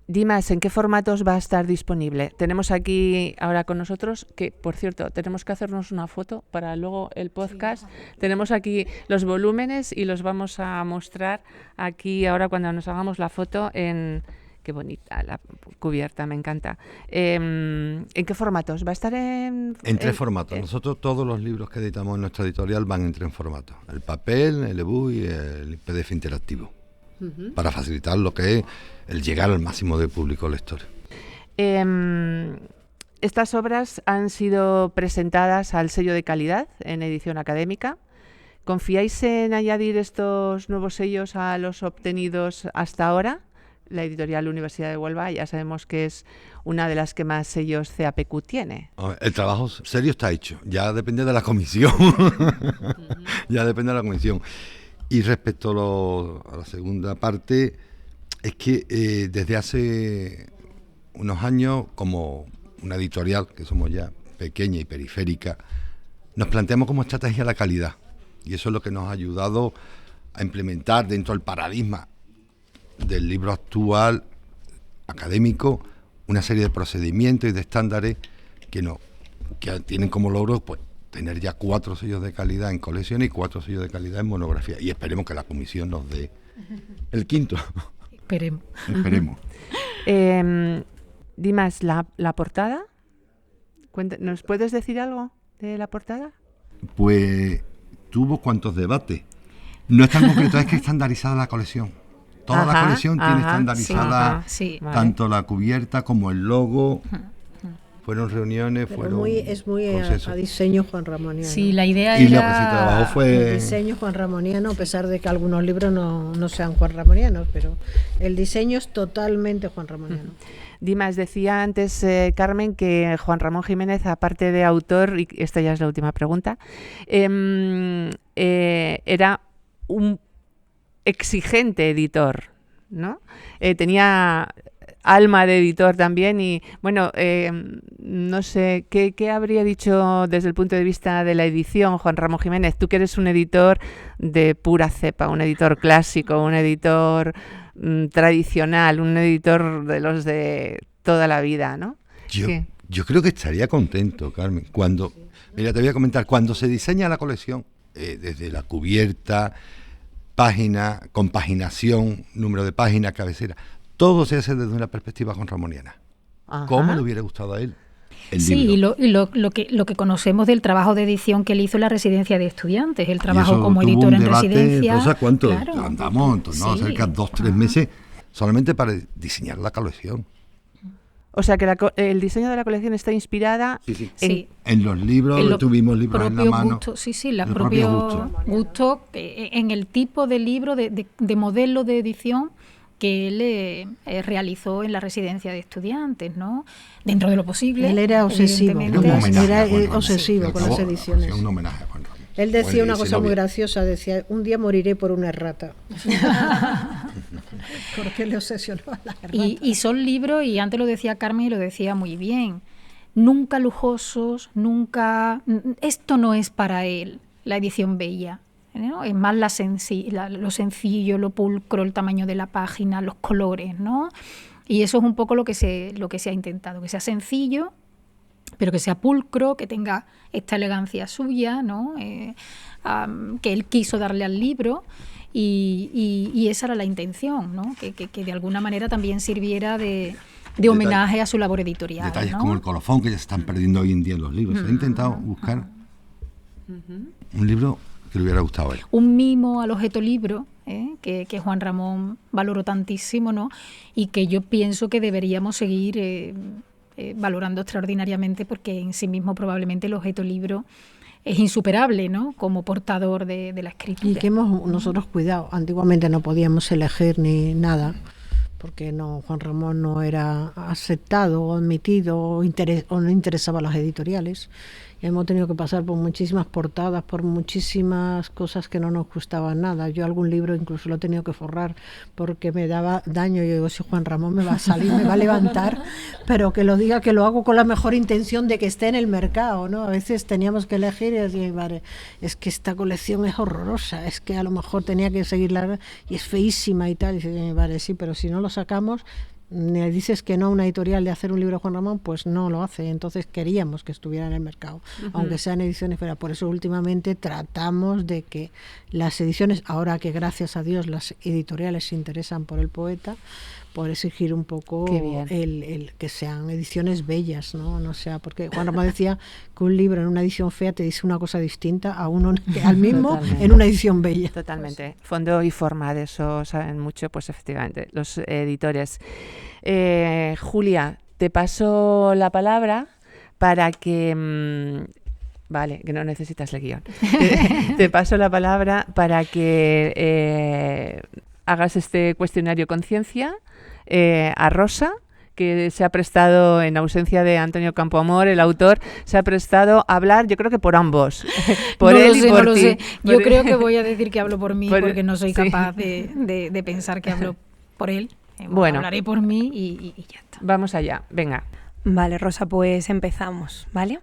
Dimas, ¿en qué formatos va a estar disponible? Tenemos aquí ahora con nosotros, que por cierto, tenemos que hacernos una foto para luego el podcast. Sí. Tenemos aquí los volúmenes y los vamos a mostrar aquí ahora cuando nos hagamos la foto en... Qué bonita la cubierta, me encanta. ¿En qué formatos? ¿Va a estar en...? En 3 formatos. Nosotros todos los libros que editamos en nuestra editorial van en 3 formatos. El papel, el ebook y el PDF interactivo. Para facilitar lo que es el llegar al máximo de público lector. Estas obras han sido presentadas al sello de calidad en edición académica. ¿Confiáis en añadir estos nuevos sellos a los obtenidos hasta ahora? La editorial Universidad de Huelva ya sabemos que es una de las que más sellos CAPQ tiene. El trabajo serio está hecho, ya depende de la comisión. Ya depende de la comisión. Y respecto a la segunda parte, es que desde hace unos años, como una editorial, que somos ya pequeña y periférica, nos planteamos como estrategia la calidad. Y eso es lo que nos ha ayudado a implementar dentro del paradigma del libro actual académico una serie de procedimientos y de estándares que tienen como logro pues tener ya 4 sellos de calidad en colecciones y 4 sellos de calidad en monografía, y esperemos que la comisión nos dé el 5º. Esperemos. Dimas, ¿la portada? ¿Nos puedes decir algo de la portada? Pues tuvo cuantos debates. No es tan concreto, es que estandarizada la colección. Toda la colección tiene estandarizada tanto la cubierta como el logo. fueron reuniones, Pero es muy consensos. a diseño juanramoniano. Sí, la idea Y era... lo que se trabajó fue... El diseño juanramoniano, a pesar de que algunos libros no sean juanramonianos, pero el diseño es totalmente juanramoniano. Dimas, decía antes Carmen que Juan Ramón Jiménez, aparte de autor, y esta ya es la última pregunta, era un exigente editor, ¿no? Tenía alma de editor también y, bueno, no sé, ¿qué habría dicho desde el punto de vista de la edición Juan Ramón Jiménez? Tú que eres un editor de pura cepa, un editor clásico, un editor tradicional, un editor de los de toda la vida, ¿no? Yo creo que estaría contento, Carmen, cuando, mira, te voy a comentar, cuando se diseña la colección, desde la cubierta, página, compaginación, número de páginas, cabecera, todo se hace desde una perspectiva juanramoniana. ¿Cómo le hubiera gustado a él el libro? Sí, y lo que conocemos del trabajo de edición que él hizo en la residencia de estudiantes, el trabajo eso como tuvo editor un en debate, residencia. Rosa, ¿cuánto? Claro. Andamos ¿no? Sí. cerca de 2-3 meses solamente para diseñar la colección. O sea que el diseño de la colección está inspirada en los libros, tuvimos libros en la mano. Los propios gustos en el tipo de libro, de modelo de edición que él realizó en la residencia de estudiantes, ¿no? Dentro de lo posible. Él era obsesivo, era obsesivo con las ediciones. Un homenaje a Juan Ramón. Él decía una cosa muy graciosa, decía, un día moriré por una errata. Porque le obsesionaba la errata. Y son libros, y antes lo decía Carmen y lo decía muy bien, nunca lujosos, nunca... Esto no es para él, la edición bella, ¿no? Es más lo sencillo, lo pulcro, el tamaño de la página, los colores, ¿no? Y eso es un poco lo que se ha intentado, que sea sencillo, pero que sea pulcro, que tenga esta elegancia suya, ¿no? Que él quiso darle al libro, y esa era la intención, ¿no? Que de alguna manera también sirviera de homenaje a su labor editorial. Detalles, ¿no? Como el colofón, que ya se están perdiendo hoy en día en los libros. Se ha intentado buscar un libro que le hubiera gustado a él. Un mimo al objeto libro, que Juan Ramón valoró tantísimo, ¿no? Y que yo pienso que deberíamos seguir valorando extraordinariamente, porque en sí mismo probablemente el objeto libro es insuperable, ¿no? Como portador de la escritura. Y que hemos nosotros cuidado. Antiguamente no podíamos elegir ni nada, porque Juan Ramón no era aceptado o admitido o no interesaba a las editoriales. Y hemos tenido que pasar por muchísimas portadas, por muchísimas cosas que no nos gustaban nada. Yo algún libro incluso lo he tenido que forrar porque me daba daño. Yo digo, si Juan Ramón me va a salir, me va a levantar, pero que lo diga, que lo hago con la mejor intención de que esté en el mercado, ¿no? A veces teníamos que elegir y decir, vale, es que esta colección es horrorosa, es que a lo mejor tenía que seguirla y es feísima y tal. Y dice, vale, sí, pero si no lo sacamos, le dices que no a una editorial de hacer un libro de Juan Ramón, pues no lo hace. Entonces queríamos que estuviera en el mercado, aunque sean ediciones fuera. Por eso últimamente tratamos de que las ediciones, ahora que gracias a Dios las editoriales se interesan por el poeta, por exigir un poco el que sean ediciones bellas, no sea, porque Juan Ramón decía que un libro en una edición fea te dice una cosa distinta a uno al mismo en una edición bella. Totalmente. Fondo y forma, de eso saben mucho, pues efectivamente, los editores. Julia, te paso la palabra para que... Vale, que no necesitas el guión. Te paso la palabra para que hagas este cuestionario conciencia a Rosa, que se ha prestado, en ausencia de Antonio Campoamor, el autor, se ha prestado a hablar, yo creo que por ambos, por él y por ti. Yo creo que voy a decir que hablo por mí, porque no soy capaz de pensar que hablo por él. Bueno, hablaré por mí y ya está. Vamos allá, venga. Vale, Rosa, pues empezamos, ¿vale?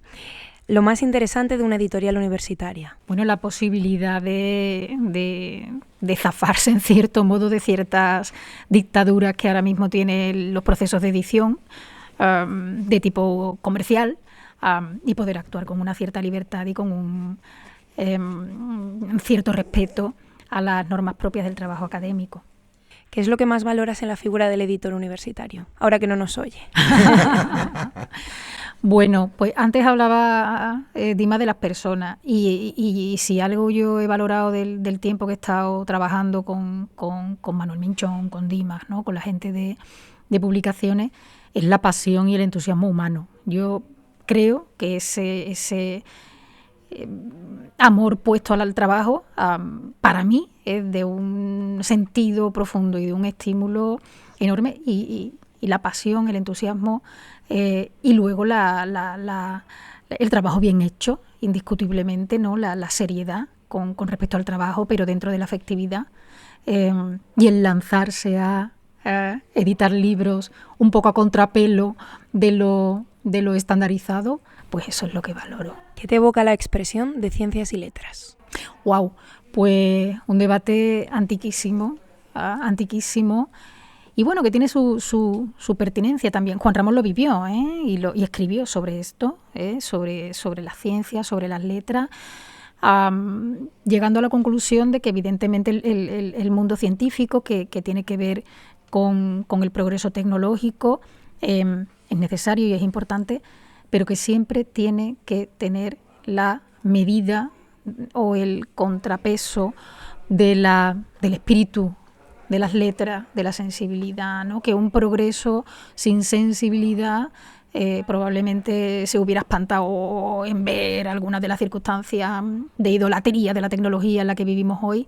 Lo más interesante de una editorial universitaria. Bueno, la posibilidad de zafarse en cierto modo de ciertas dictaduras que ahora mismo tienen los procesos de edición de tipo comercial, y poder actuar con una cierta libertad y con un cierto respeto a las normas propias del trabajo académico. ¿Qué es lo que más valoras en la figura del editor universitario, ahora que no nos oye? Bueno, pues antes hablaba Dima de las personas, y si algo yo he valorado del tiempo que he estado trabajando con Manuel Minchón, con Dimas, ¿no? Con la gente de publicaciones, es la pasión y el entusiasmo humano. Yo creo que ese amor puesto al trabajo, para mí, es de un sentido profundo y de un estímulo enorme, y la pasión, el entusiasmo, y luego el trabajo bien hecho, indiscutiblemente, ¿no? La seriedad con respecto al trabajo, pero dentro de la afectividad, y el lanzarse a editar libros un poco a contrapelo de lo estandarizado, pues eso es lo que valoro. ¿Qué te evoca la expresión de ciencias y letras? Wow, pues un debate antiquísimo, y bueno, que tiene su pertinencia también. Juan Ramón lo vivió, y escribió sobre esto, sobre las ciencias, sobre las letras, llegando a la conclusión de que evidentemente el mundo científico, que tiene que ver con el progreso tecnológico, es necesario y es importante, pero que siempre tiene que tener la medida o el contrapeso del espíritu, de las letras, de la sensibilidad, ¿no? Que un progreso sin sensibilidad probablemente se hubiera espantado en ver algunas de las circunstancias de idolatría de la tecnología en la que vivimos hoy,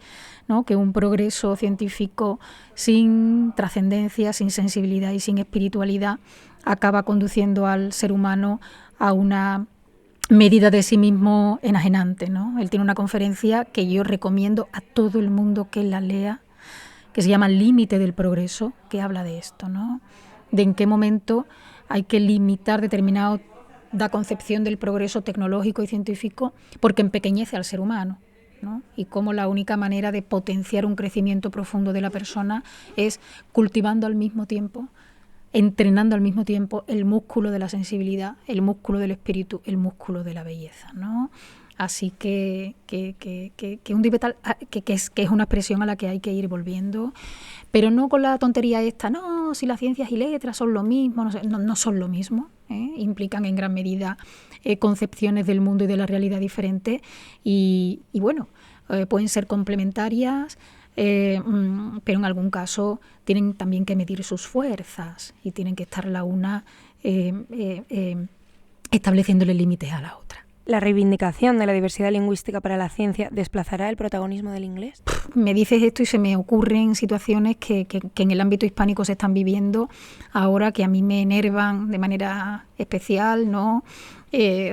¿no? Que un progreso científico sin trascendencia, sin sensibilidad y sin espiritualidad acaba conduciendo al ser humano a una medida de sí mismo enajenante, ¿no? Él tiene una conferencia que yo recomiendo a todo el mundo que la lea, que se llama Límite del Progreso, que habla de esto, ¿no? De en qué momento hay que limitar determinada concepción del progreso tecnológico y científico porque empequeñece al ser humano, ¿no? Y cómo la única manera de potenciar un crecimiento profundo de la persona es cultivando al mismo tiempo, entrenando al mismo tiempo el músculo de la sensibilidad, el músculo del espíritu, el músculo de la belleza, ¿no? Así que un debate que es una expresión a la que hay que ir volviendo, pero no con la tontería esta, no, si las ciencias y letras son lo mismo, no son lo mismo, implican en gran medida concepciones del mundo y de la realidad diferentes, y bueno, pueden ser complementarias, pero en algún caso tienen también que medir sus fuerzas y tienen que estar la una estableciéndole límites a la otra. ¿La reivindicación de la diversidad lingüística para la ciencia desplazará el protagonismo del inglés? Me dices esto y se me ocurren situaciones que en el ámbito hispánico se están viviendo ahora, que a mí me enervan de manera especial, ¿no?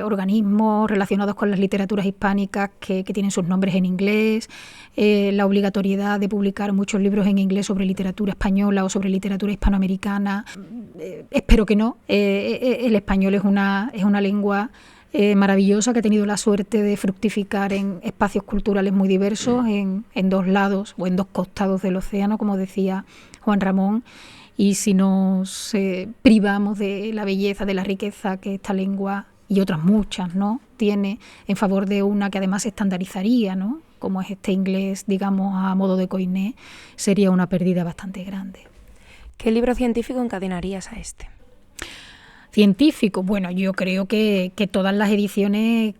Organismos relacionados con las literaturas hispánicas que tienen sus nombres en inglés, la obligatoriedad de publicar muchos libros en inglés sobre literatura española o sobre literatura hispanoamericana. Espero que no. El español es una lengua maravillosa, que ha tenido la suerte de fructificar en espacios culturales muy diversos, en dos lados o en dos costados del océano, como decía Juan Ramón, y si nos privamos de la belleza, de la riqueza que esta lengua y otras muchas, ¿no?, tiene en favor de una que además se estandarizaría, ¿no?, como es este inglés, digamos, a modo de coiné, sería una pérdida bastante grande. ¿Qué libro científico encadenarías a este? Científico, bueno, yo creo que todas las ediciones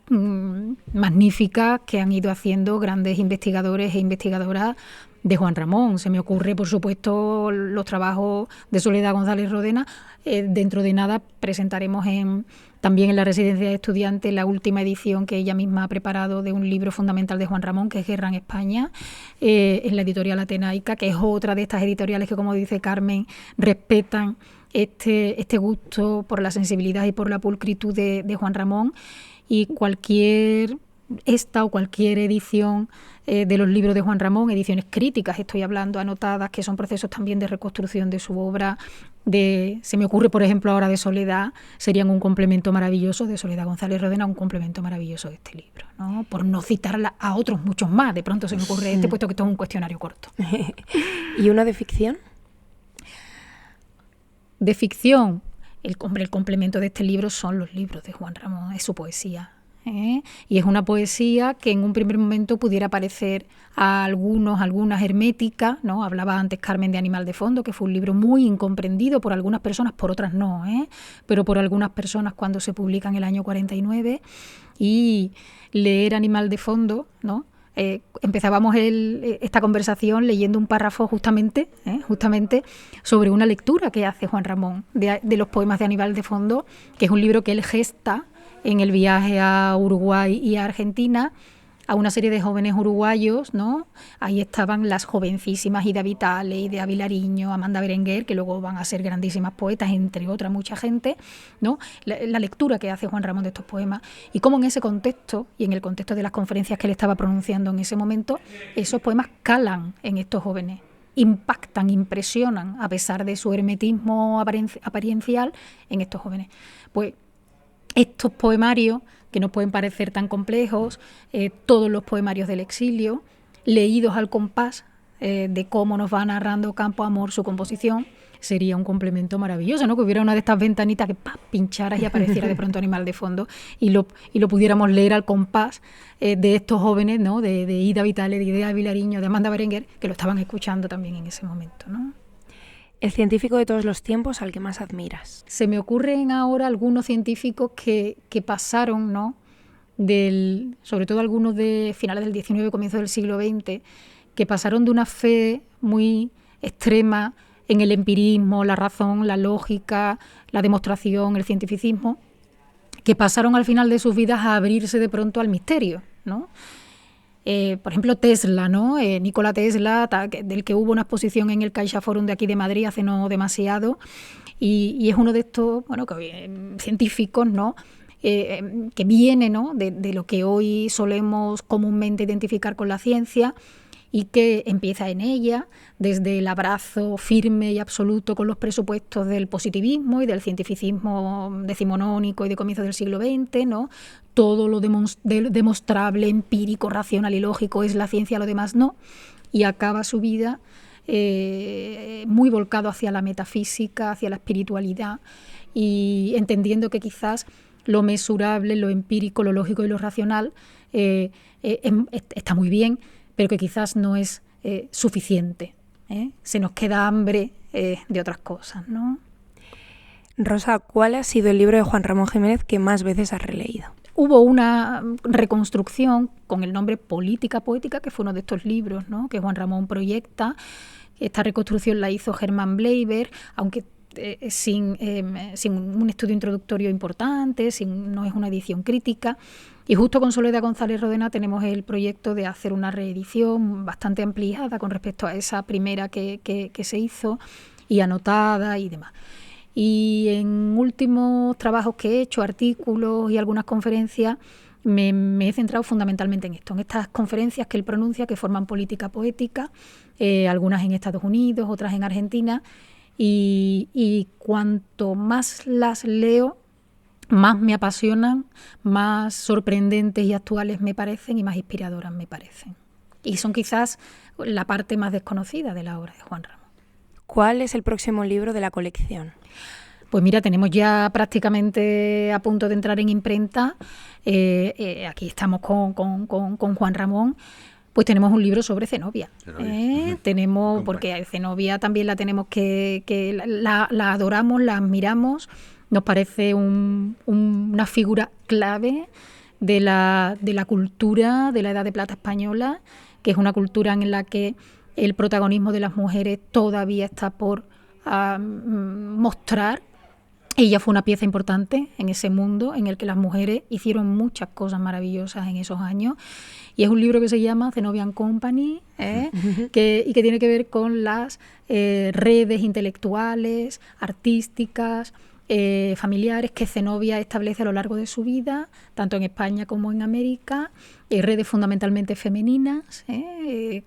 magníficas que han ido haciendo grandes investigadores e investigadoras de Juan Ramón. Se me ocurre, por supuesto, los trabajos de Soledad González Rodena. Dentro de nada presentaremos también en la residencia de estudiantes la última edición que ella misma ha preparado de un libro fundamental de Juan Ramón, que es Guerra en España, en la editorial Atenaica, que es otra de estas editoriales que, como dice Carmen, respetan este gusto por la sensibilidad y por la pulcritud de Juan Ramón, y cualquier edición de los libros de Juan Ramón, ediciones críticas, estoy hablando, anotadas, que son procesos también de reconstrucción de su obra, se me ocurre, por ejemplo, ahora de Soledad, serían un complemento maravilloso, de Soledad González Rodena, un complemento maravilloso de este libro, ¿no? Por no citarla a otros muchos más, de pronto se me ocurre puesto que esto es un cuestionario corto. ¿Y uno de ficción? De ficción, el complemento de este libro son los libros de Juan Ramón, es su poesía, y es una poesía que en un primer momento pudiera parecer a algunas hermética, ¿no? Hablaba antes Carmen de Animal de Fondo, que fue un libro muy incomprendido por algunas personas, por otras no, pero por algunas personas cuando se publica en el año 49, y leer Animal de Fondo, ¿no?, empezábamos esta conversación leyendo un párrafo justamente sobre una lectura que hace Juan Ramón de los poemas de Aníbal de Fondo, que es un libro que él gesta en el viaje a Uruguay y a Argentina, a una serie de jóvenes uruguayos, ¿no? Ahí estaban las jovencísimas Ida Vitale, Idea Vilariño, Amanda Berenguer, que luego van a ser grandísimas poetas, entre otras mucha gente, ¿no? La lectura que hace Juan Ramón de estos poemas, y cómo en ese contexto, y en el contexto de las conferencias que él estaba pronunciando en ese momento, esos poemas calan en estos jóvenes, impactan, impresionan, a pesar de su hermetismo apariencial en estos jóvenes. Pues estos poemarios, que no pueden parecer tan complejos, todos los poemarios del exilio, leídos al compás de cómo nos va narrando Campoamor su composición, sería un complemento maravilloso, ¿no? Que hubiera una de estas ventanitas que pincharas y apareciera de pronto Aníbal de Fondo y lo pudiéramos leer al compás de estos jóvenes, ¿no? De Ida Vitale, de Idea Vilariño, de Amanda Berenguer, que lo estaban escuchando también en ese momento, ¿no? El científico de todos los tiempos al que más admiras. Se me ocurren ahora algunos científicos que pasaron, ¿no? Sobre todo algunos de finales del XIX, comienzos del siglo XX, que pasaron de una fe muy extrema en el empirismo, la razón, la lógica, la demostración, el cientificismo, que pasaron al final de sus vidas a abrirse de pronto al misterio, ¿no? Por ejemplo, Tesla, ¿no? Nikola Tesla, del que hubo una exposición en el CaixaForum de aquí de Madrid hace no demasiado, y es uno de estos, bueno, científicos, ¿no? Que viene, ¿no? de lo que hoy solemos comúnmente identificar con la ciencia, y que empieza en ella desde el abrazo firme y absoluto con los presupuestos del positivismo y del cientificismo decimonónico y de comienzos del siglo XX, ¿no? Todo lo demostrable, empírico, racional y lógico es la ciencia, lo demás no, y acaba su vida muy volcado hacia la metafísica, hacia la espiritualidad, y entendiendo que quizás lo mesurable, lo empírico, lo lógico y lo racional está muy bien, pero que quizás no es suficiente. Se nos queda hambre de otras cosas, ¿no? Rosa, ¿cuál ha sido el libro de Juan Ramón Jiménez que más veces has releído? Hubo una reconstrucción con el nombre Política Poética, que fue uno de estos libros, ¿no? Que Juan Ramón proyecta. Esta reconstrucción la hizo Germán Bleiber, aunque sin un estudio introductorio importante, no es una edición crítica. Y justo con Soledad González Rodena tenemos el proyecto de hacer una reedición bastante ampliada con respecto a esa primera que se hizo y anotada y demás. Y en últimos trabajos que he hecho, artículos y algunas conferencias, me he centrado fundamentalmente en esto, en estas conferencias que él pronuncia, que forman política poética, algunas en Estados Unidos, otras en Argentina, y cuanto más las leo, más me apasionan, más sorprendentes y actuales me parecen y más inspiradoras me parecen. Y son quizás la parte más desconocida de la obra de Juan Ramón. ¿Cuál es el próximo libro de la colección? Pues mira, tenemos ya prácticamente a punto de entrar en imprenta. Aquí estamos con Juan Ramón. Pues tenemos un libro sobre Zenobia. Tenemos, porque Zenobia también la tenemos la adoramos, la admiramos. Nos parece una figura clave de la cultura de la Edad de Plata española, que es una cultura en la que el protagonismo de las mujeres todavía está por mostrar. Ella fue una pieza importante en ese mundo en el que las mujeres hicieron muchas cosas maravillosas en esos años. Y es un libro que se llama Zenobia and Company, y que tiene que ver con las redes intelectuales, artísticas, familiares que Zenobia establece a lo largo de su vida, tanto en España como en América, redes fundamentalmente femeninas,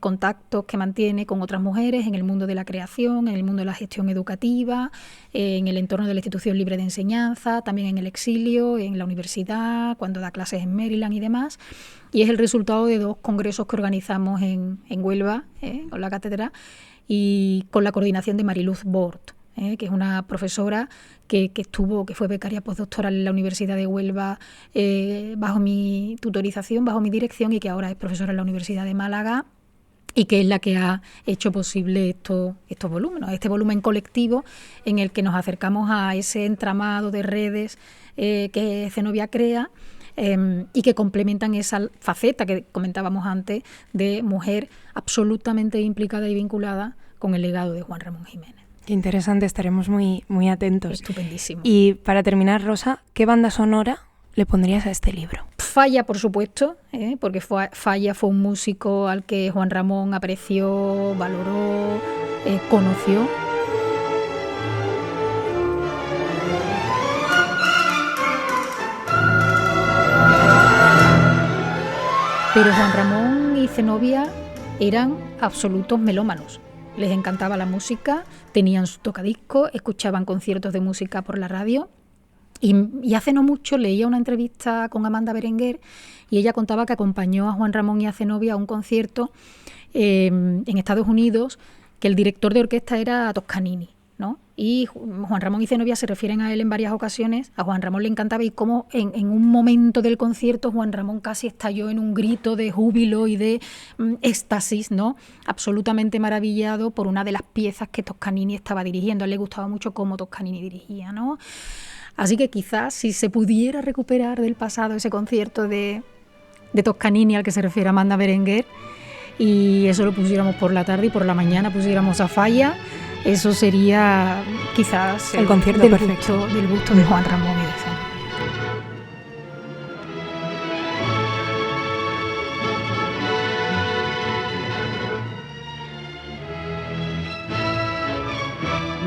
contactos que mantiene con otras mujeres en el mundo de la creación, en el mundo de la gestión educativa, en el entorno de la institución libre de enseñanza, también en el exilio, en la universidad, cuando da clases en Maryland y demás. Y es el resultado de 2 congresos que organizamos en Huelva, con la cátedra, y con la coordinación de Mariluz Bort, que es una profesora que fue becaria postdoctoral en la Universidad de Huelva bajo mi tutorización, bajo mi dirección, y que ahora es profesora en la Universidad de Málaga, y que es la que ha hecho posible estos volúmenes, este volumen colectivo en el que nos acercamos a ese entramado de redes que Zenobia crea, y que complementan esa faceta que comentábamos antes de mujer absolutamente implicada y vinculada con el legado de Juan Ramón Jiménez. Qué interesante, estaremos muy, muy atentos. Estupendísimo. Y para terminar, Rosa, ¿qué banda sonora le pondrías a este libro? Falla, por supuesto, porque Falla fue un músico al que Juan Ramón apreció, valoró, conoció. Pero Juan Ramón y Zenobia eran absolutos melómanos. Les encantaba la música, tenían su tocadiscos, escuchaban conciertos de música por la radio. Y hace no mucho leía una entrevista con Amanda Berenguer y ella contaba que acompañó a Juan Ramón y a Zenobia a un concierto en Estados Unidos, que el director de orquesta era Toscanini, ¿no? Y Juan Ramón y Zenobia se refieren a él en varias ocasiones. A Juan Ramón le encantaba y cómo en un momento del concierto Juan Ramón casi estalló en un grito de júbilo y de éxtasis, ¿no? Absolutamente maravillado por una de las piezas que Toscanini estaba dirigiendo. A él le gustaba mucho cómo Toscanini dirigía, ¿no? Así que quizás si se pudiera recuperar del pasado ese concierto de Toscanini al que se refiere Amanda Berenguer, y eso lo pusiéramos por la tarde y por la mañana pusiéramos a Falla, eso sería quizás el concierto perfecto del gusto de Juan Ramón y de Zenobia.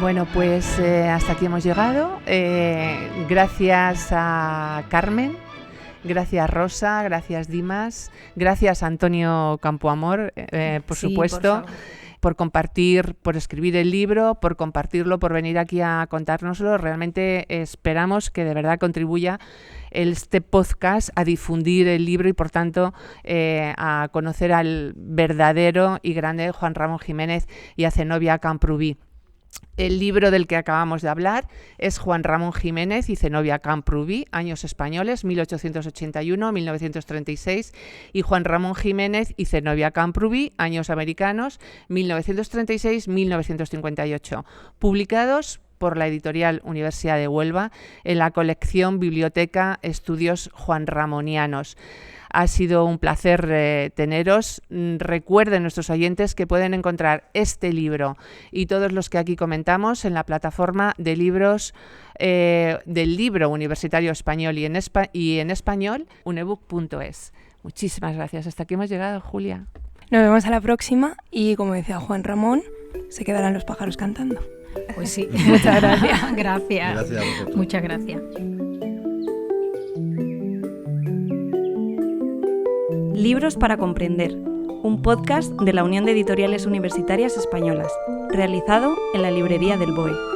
Bueno, pues hasta aquí hemos llegado. Gracias a Carmen, gracias Rosa, gracias Dimas, gracias Antonio Campoamor, por supuesto, por compartir, por escribir el libro, por compartirlo, por venir aquí a contárnoslo. Realmente esperamos que de verdad contribuya este podcast a difundir el libro y por tanto a conocer al verdadero y grande Juan Ramón Jiménez y a Zenobia Camprubí. El libro del que acabamos de hablar es Juan Ramón Jiménez y Zenobia Camprubí, años españoles, 1881-1936, y Juan Ramón Jiménez y Zenobia Camprubí, años americanos, 1936-1958, publicados por la editorial Universidad de Huelva en la colección Biblioteca Estudios Juan Ramonianos. Ha sido un placer teneros. Recuerden nuestros oyentes que pueden encontrar este libro y todos los que aquí comentamos en la plataforma de libros del libro universitario español y en español, unebook.es. Muchísimas gracias. Hasta aquí hemos llegado, Julia. Nos vemos a la próxima y, como decía Juan Ramón, se quedarán los pájaros cantando. Pues sí, muchas gracias. Gracias a vosotros. Muchas gracias. Libros para comprender, un podcast de la Unión de Editoriales Universitarias Españolas, realizado en la librería del BOE.